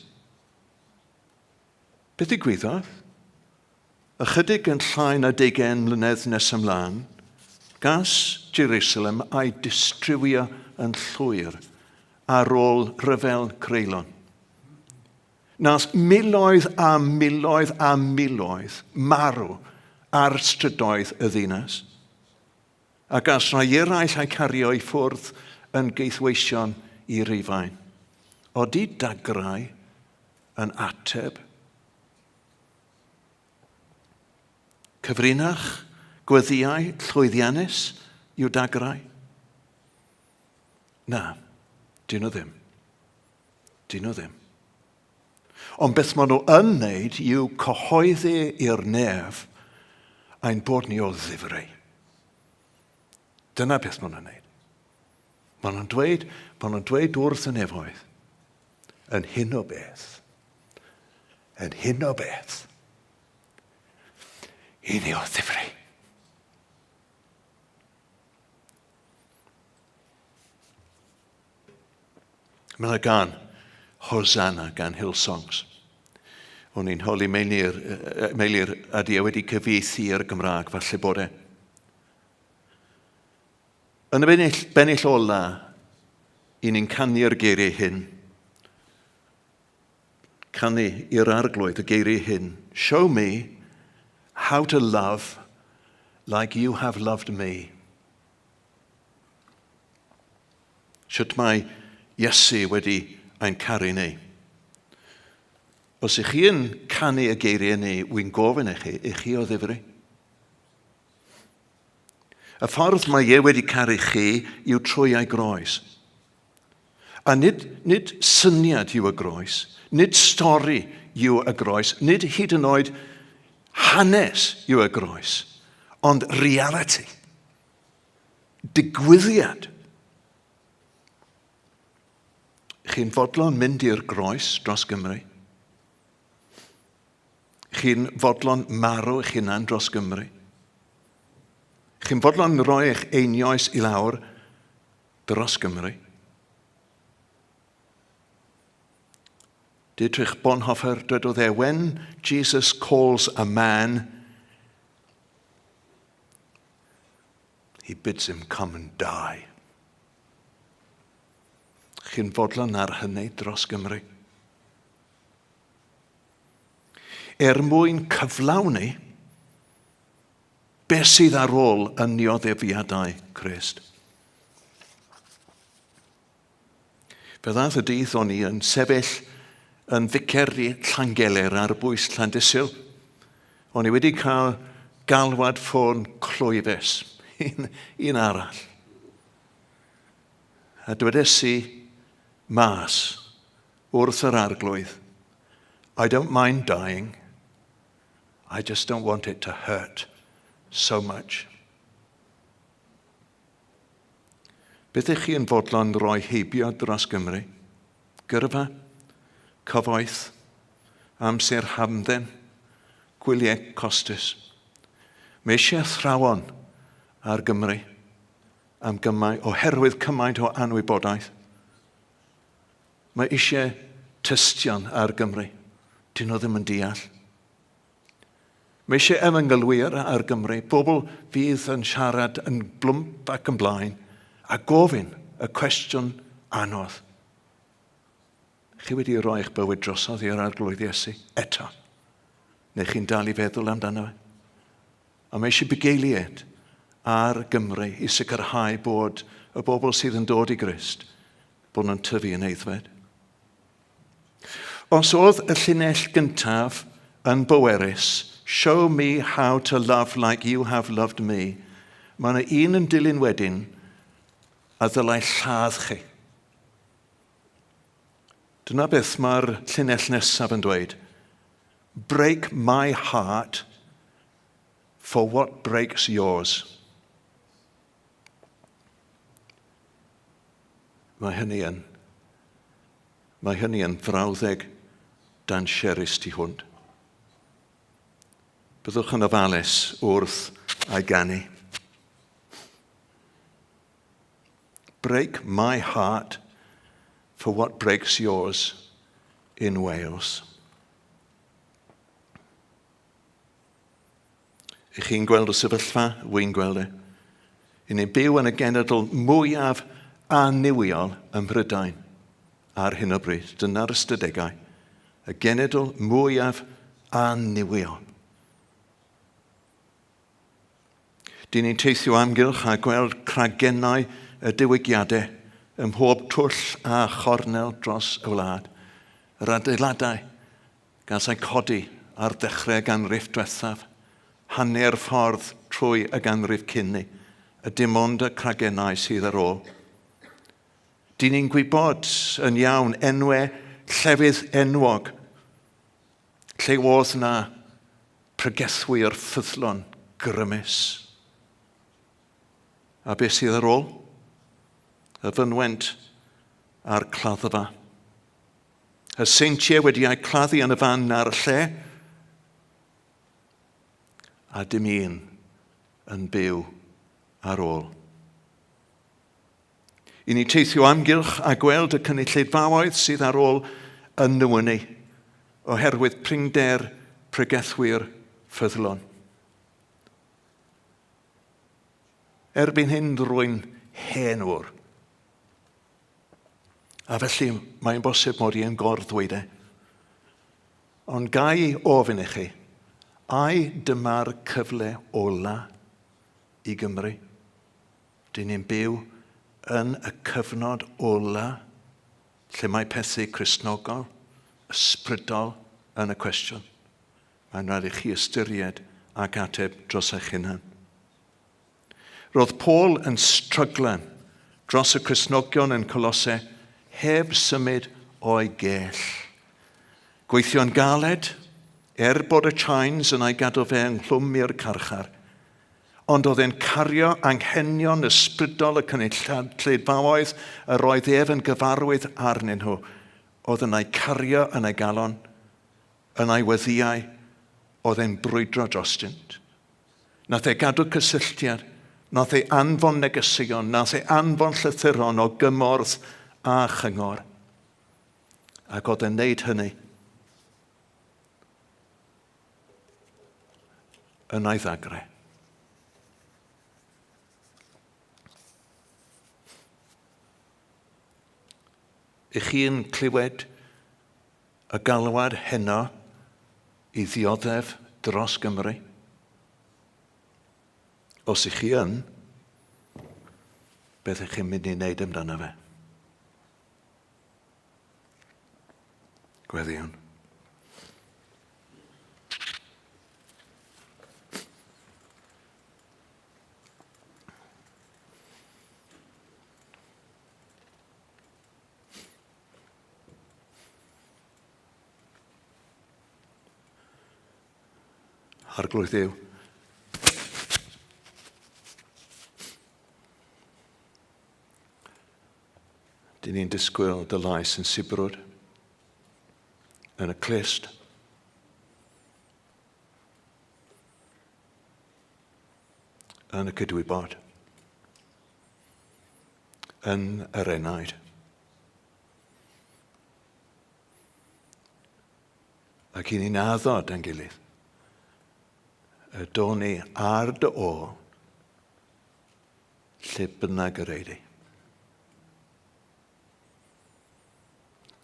Beth ddigwyddodd? Ychydig yn llai na 10 mlynedd nes ymlaen, gas Jerusalem a'i distrywio yn llwyr ar ôl rhyfel Creulon. Nath miloedd a miloedd a miloedd marw ar strydoedd y ddinas. A gas rhai eraill a'i cario i ffwrdd yn geithweision i Rufain. Odi dagrau yn ateb? Cyfrinach, gweddiau, llwyddiannus yw dagrau? Na, dyn nhw ddim. Dyn nhw ddim. Ond beth maen nhw yn wneud yw cyhoeddi i'r nef a'n bod ni o ddifrau. Dyna beth maen nhw'n wneud. Maen nhw'n dweud wrth y nefoedd, yn hyn o beth, i ni o ddifrau. Mae yna gan Hosanna gan Hillsongs. O'n i'n holi Meilir ydi wedi cyfieithu i'r Gymraeg, falle bod e. Yn y bennill ola, i ni'n canu'r geiriau hyn. Canu i'r arglwydd y geiriau hyn. Show me how to love like you have loved me. Sut mae Iesu wedi ein caru ni. Os ych chi yn canu y geiriau ni, wy'n gofyn i chi o ddifri. Y ffordd mae e wedi caru chi yw trwy ei groes. A nid syniad yw y groes, nid stori yw y groes, nid hyd yn oed hanes yw y groes, ond reality. Digwyddiad. Chi'n fodlon mynd i'r groes dros Gymru? Chi'n fodlon marw eich hunan dros Gymru. Chi'n fodlon rhoi eich einioes i lawr dros Gymru. Dietrich Bonhoeffer dwedodd e, when Jesus calls a man, he bids him come and die. Chi'n fodlon ar hynny dros Gymru. Mwyn cyflawni beth sydd ar ôl yn nioddefiadau Crist. Fe ddath y dydd o'n i yn sefyll yn ficer i Llangeler ar bwys Llandysul. O'n i wedi cael galwad ffôn clwyfus, un arall. A dwedes i mas wrth yr arglwydd, I don't mind dying, I just don't want it to hurt so much. Beth ych chi yn fodlon roi heibio dros Gymru? Gyrfa, cyfoeth, amser hamdden, gwyliau costus. Mae eisiau athrawon ar Gymru am oherwydd cymaint o anwybodaeth. Mae eisiau tystion ar Gymru. Dyn nhw ddim yn deall. Mae eisiau efengylwyr ar Gymru, bobl fydd yn siarad yn blwmp ac yn blaen, a gofyn y cwestiwn anodd. Chi wedi rhoi eich bywyd drosodd i'r arglwydd Iesu eto? Neu chi'n dal i feddwl amdano fe? A mae eisiau bugeiliad ar Gymru i sicrhau bod y bobl sydd yn dod i Grist bod nhw'n tyfu yn eiddfed. Os oedd y llinell gyntaf yn bwerus, show me how to love like you have loved me, mae yna un yn dilyn wedyn a ddylai lladd chi. Dyna beth mae'r llinell nesaf yn dweud. Break my heart for what breaks yours. Mae hynny yn frawddeg dan sherys tu hwnt. Byddwch yn ofalus wrth a'i ganu. Break my heart for what breaks yours in Wales. Ych chi'n gweld y sefyllfa? Wy'n gweld e. I ni byw yn y genedl mwyaf aniwiol ym Mhrydain ar hyn o bryd. Dyna'r ystadegau. Y genedl mwyaf aniwiol. Dyn ni'n teithio amgylch a gweld cragennau y diwygiadau ym mhob twll a chornel dros y wlad. Yr adeiladau gasau codi ar ddechrau ganrif diwethaf, hanner ffordd trwy y ganrif cynni, y dim ond y cragennau sydd ar ôl. Dyn ni'n gwybod yn iawn enwau llefydd enwog, lle oedd yna pregethwyr ffyddlon grymus. A beth sydd ar ôl? Y fynwent a'r claddfa. Y seintiau wedi eu claddu yn y fan ar y lle, a dim un yn byw ar ôl. I ni teithio amgylch a gweld y cynulleidfaoedd sydd ar ôl yn nywynu, oherwydd pringder pregethwyr ffyddlon. Erbyn hyn rwy'n henwr. A felly mae'n bosib mod i yn gorddweud e. Ond gai i ofyn i chi, ai dyma'r cyfle ola i Gymru? Dyn ni'n byw yn y cyfnod ola lle mae pethau Cristnogol, ysbrydol yn y cwestiwn. Mae'n rhaid i chi ystyried ac ateb dros eich hunan. Roedd Paul yn stryglan dros y Cristnogion yn Colosau heb symud o'i gell. Gweithio'n galed, bod y chains yn ei gadw fe ynghlwm i'r carchar, ond oedd e'n cario anghenion ysbrydol y cynulleidfaoedd yr oedd ef yn gyfarwydd arnyn nhw, oedd yn ei cario yn ei galon, yn ei weddiau oedd e'n brwydro drostynt. Nath e gadw cysylltiad, nath e anfon negeseuon, nath e anfon llythyron o gymorth a chyngor. Ac oedd e'n neud hynny yn ei ddagre. Ych chi'n clywed y galwad heno i ddioddef dros Gymru? Os ych chi yn, beth ych chi'n mynd i wneud amdano fe? Gweddion. Arglwydd Dduw. Dyn ni'n disgwyl dy lais yn sibrwd, yn y clust, yn y cydwybod, yn yr enaid. Ac i ni'n addod yn gilydd, y do ni ar dy ôl, lle bynnag yr eidi.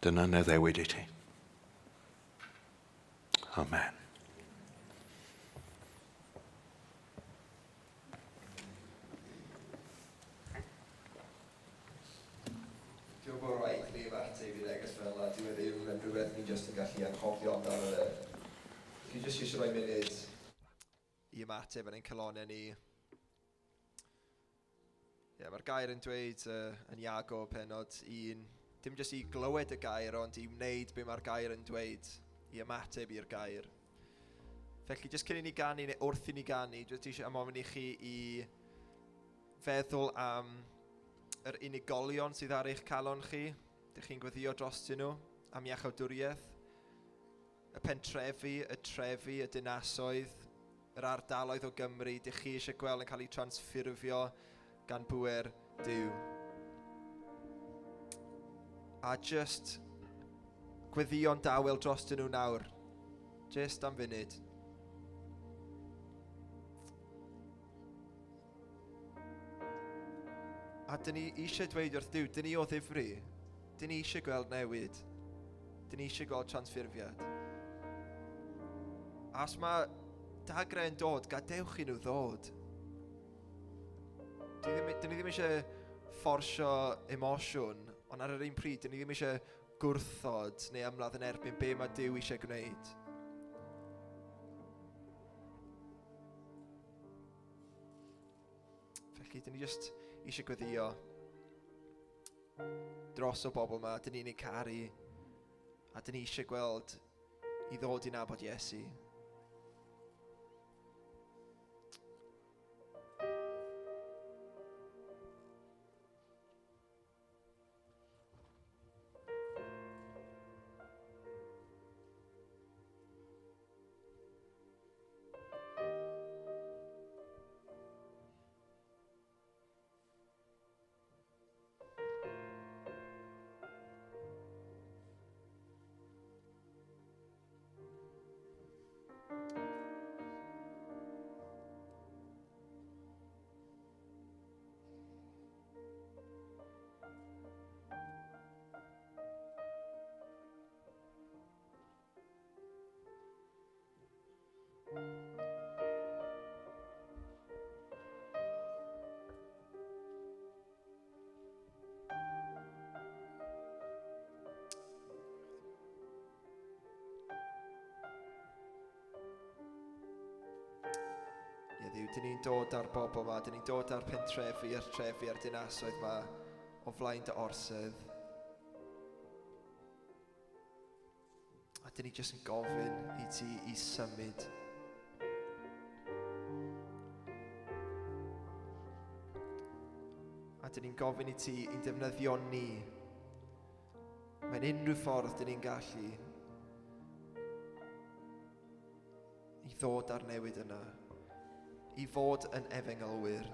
Dyna neddewid i ti. Amen. Dwi'n bod rhaid ni ymateb i neges fel yna. Dwi'n ddim yn rhywbeth ni jyst yn gallu anghofio amdano fe. Dwi'n jyst eisiau rhoi munud i ymateb yn ein calonau ni. Mae'r gair yn dweud yn Iago penod 1, dim jyst i glywed y gair, ond i wneud be mae'r gair yn dweud, i ymateb i'r gair. Felly, jyst cyn i ni ganu, neu wrth i ni ganu, jyst eisiau ymofyn i chi i feddwl am yr unigolion sydd ar eich calon chi. Dych chi'n gweddio drostyn nhw am iachawdwriaeth, y pentrefi, y trefi, y dinasoedd, yr ardaloedd o Gymru, dych chi eisiau gweld yn cael ei transffurfio gan bŵer Duw. A just gweddio'n dawel drostyn nhw nawr. Just am funud. A dyn ni eisiau dweud wrth Duw, dyn ni o ddifri. Dyn ni eisiau gweld newid. Dyn ni eisiau gweld transffurfiad. A os mae dagrau yn dod, gadewch i nhw ddod. Dyn ni ddim eisiau fforsio emosiwn, ond ar yr un pryd, dyn ni ddim eisiau gwrthod neu ymladd yn erbyn be mae Duw eisiau gwneud. Felly, dyn ni just eisiau gweddio dros o bobl yma, dyn ni'n ei caru, a dyn ni eisiau gweld i ddod i nabod Iesu. Dduw, dyn ni'n dod ar bobl yma, dyn ni'n dod ar pentrefi, a'r trefi, a'r dinasoedd yma o flaen dy orsedd. A dyn ni jyst yn gofyn i ti i symud. A dyn ni'n gofyn i ti i'n defnyddio ni. Mewn unrhyw ffordd dyn ni'n gallu i ddod â'r newid yna, i fod yn efengelwyr,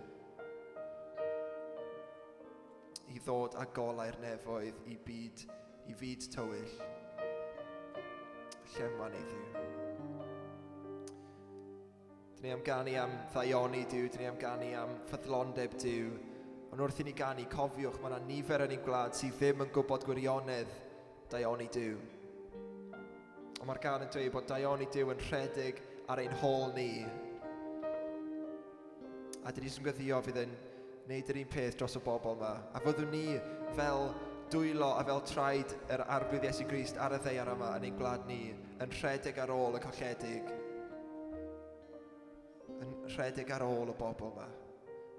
i ddod â golau'r nefoedd i fyd tywyll. Llenwa ni Dduw. Dyn ni am ganu am ddaioni Duw, dyn ni am ganu am ffyddlondeb Duw, ond wrth i ni ganu, cofiwch, mae yna nifer yn ein gwlad sydd ddim yn gwybod gwirionedd daioni Duw. Ond mae'r gan yn dweud bod daioni Duw yn rhedeg ar ein hôl ni. A dyn ni sy'n gyddio fydd yn gwneud yr un peth dros y bobl yma. A fyddwn ni fel dwylo a fel traed yr arglwydd Iesu Grist ar y ddeiar yma yn ein gwlad ni, yn rhedeg ar ôl y colledig, yn rhedeg ar ôl y bobl yma.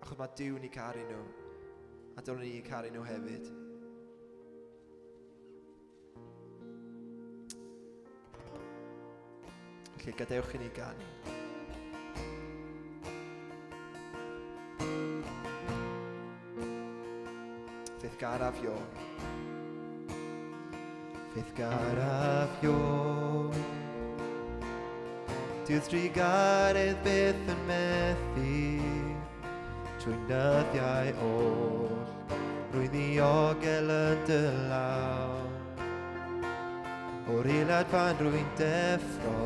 Achos mae Duw ni caru nhw, a dylen ni caru nhw hefyd. Felly gadewch i ni ganu. Fydd garaf io. Fydd garaf io. Dyw'r trigaredd byth yn methu trwy nyddiau oll. Rwy'n ddiogel yn dy law. O'r ilad pan rwy'n deffro,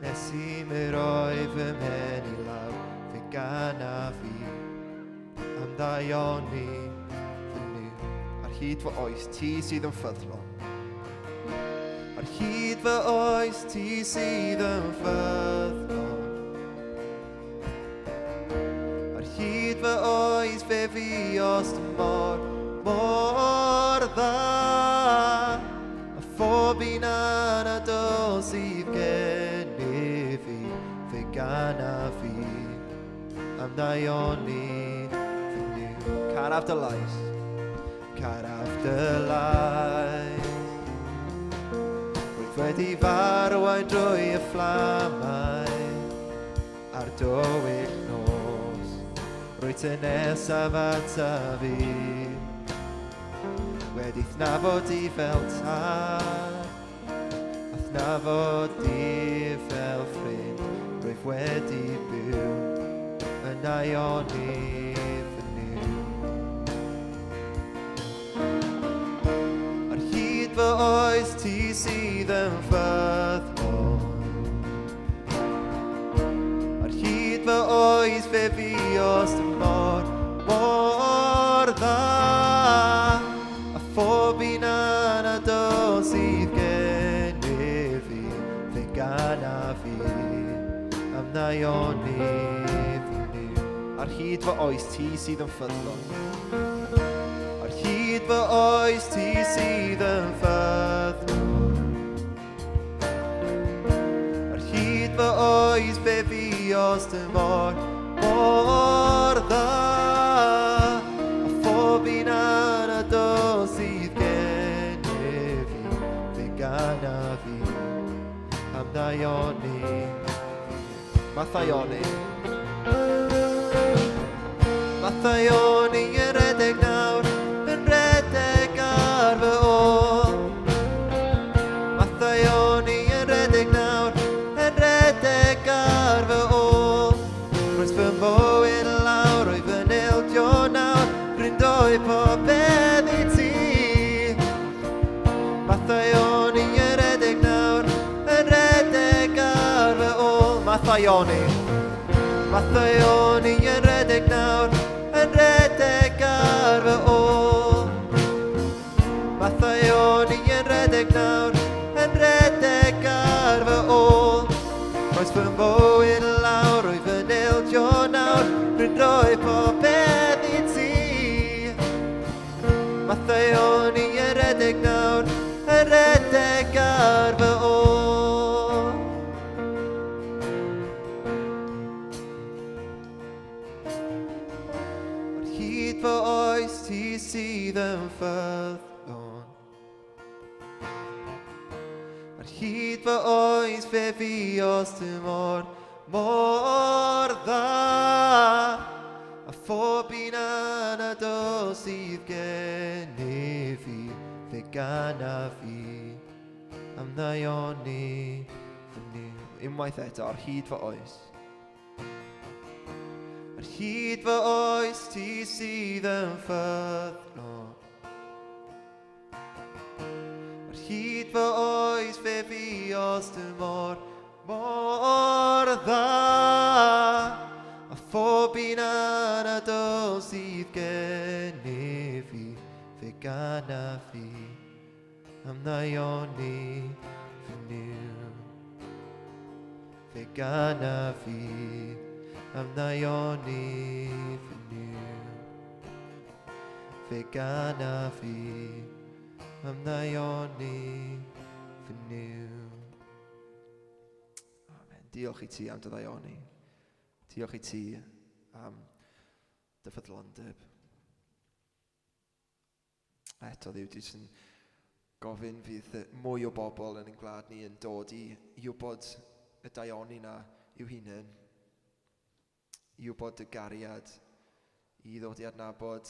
nes i mi roi fy mhen i law. Fe gana fi am ddaioni fy niw. Ar hyd fy oes ti sydd yn ffyddlon. Ar hyd fy oes ti sydd yn ffyddlon. Ar hyd fy oes fe fi os dy mor dda. A phob un anadl sydd gennyf fi, fe gana fi am ddaioni fy niw. Caraf dy lais, caraf dy lais. Rwy'n wedi farwau drwy y fflamau ar dywyll nos. Rwy'n ty nesaf ata fi, wedi thnafod i fel tad, a thnafod i fel ffrind. Rwy'n wedi byw yn daioni fy niw. Ar hyd fy oes ti sydd yn ffyddlon. Ar hyd fy oes fe fi os dy mor dda. A phob un anadl sydd gennyf fi, fe gana fi am ddaioni fy niw. Ar hyd fy oes ti sydd yn ffyddlon. Ar hyd fy oes ti sydd yn ffyddlon. Ar hyd fy oes fe fi os dy mor dda. A phob un anadl sydd gennyf fi, fe gana fi am ddaioni. Mathaioni. Mathaioni yn redeg nawr, yn redeg ar fy ôl. Mathaioni yn redeg nawr, yn redeg ar fy ôl. Roes fy mywyd lawr, rwy fy nildio nawr, rindoi popeth i ti. Mathaioni yn redeg nawr, yn redeg ar fy ôl. Mathaioni. Mathaioni yn redeg nawr, yn redeg ar fy ôl. Mathaioni yn redeg nawr, yn redeg ar fy ôl. Roes fy mywyd lawr, rwy fy nildio nawr, rwy'n rhoi popeth i ti. Mathaioni yn redeg nawr, yn redeg ar fy ôl. Ar hyd fy oes ti sydd yn ffyddlon. Ar hyd fy oes fe fi os dy mor dda. A phob un anadl sydd gennyf fi, fe gana fi am ddaioni fy niw. unwaith eto, ar hyd fy oes. Ar hyd fy oes, ti sydd yn ffyddno. Ar hyd fy oes, fe fi os dy mor dda. A phob un anadl sydd gennyf fi, fe gana fi, am ddaioni fy niw. Fe gana fi, am ddaioni fy niw. Fe gana fi, am ddaioni fy niw. Amen. Diolch i ti am dy ddaioni. Diolch i ti am dy ffyddlondeb. Eto Dduw, ti jyst yn gofyn fydd mwy o bobl yn ein gwlad ni yn dod i wybod y daioni na i'w hunain. I wybod dy gariad, i ddod i adnabod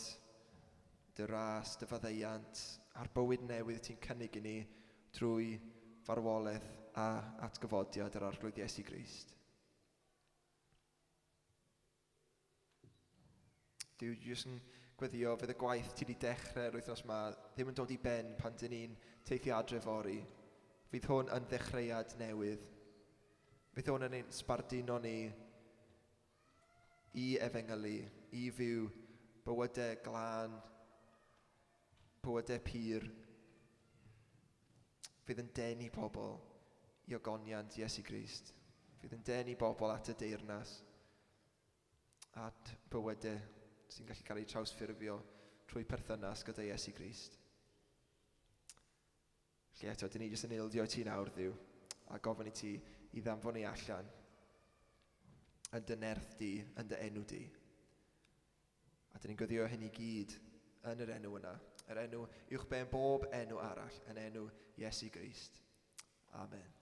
dy ras, dy faddeuant, a'r bywyd newydd ti'n cynnig i ni drwy farwolaeth a atgyfodiad yr arglwydd Iesu Grist. Dyw jyst yn gweddio fydd y gwaith ti wedi dechrau'r wythnos yma ddim yn dod i ben pan dyn ni'n teithio adre fori. Fydd hwn yn ddechreuad newydd. Fydd hwn yn ein sbarduno ni i efengylu, i fyw bywydau glân, bywydau pur. Fydd yn denu pobl i ogoniant Iesu Grist. Fydd yn denu bobl at y deyrnas, at bywydau sy'n gallu cael ei trawsffurfio trwy perthynas gyda Iesu Grist. Felly eto, dyn ni jyst yn ildio ti nawr, Dduw, a gofyn i ti i ddanfon ni allan yn dy nerth di, yn dy enw di. A dyn ni'n gyddio hyn i gyd yn yr enw yna. Yr enw uwch ben bob enw arall, yn enw Iesu Grist. Amen.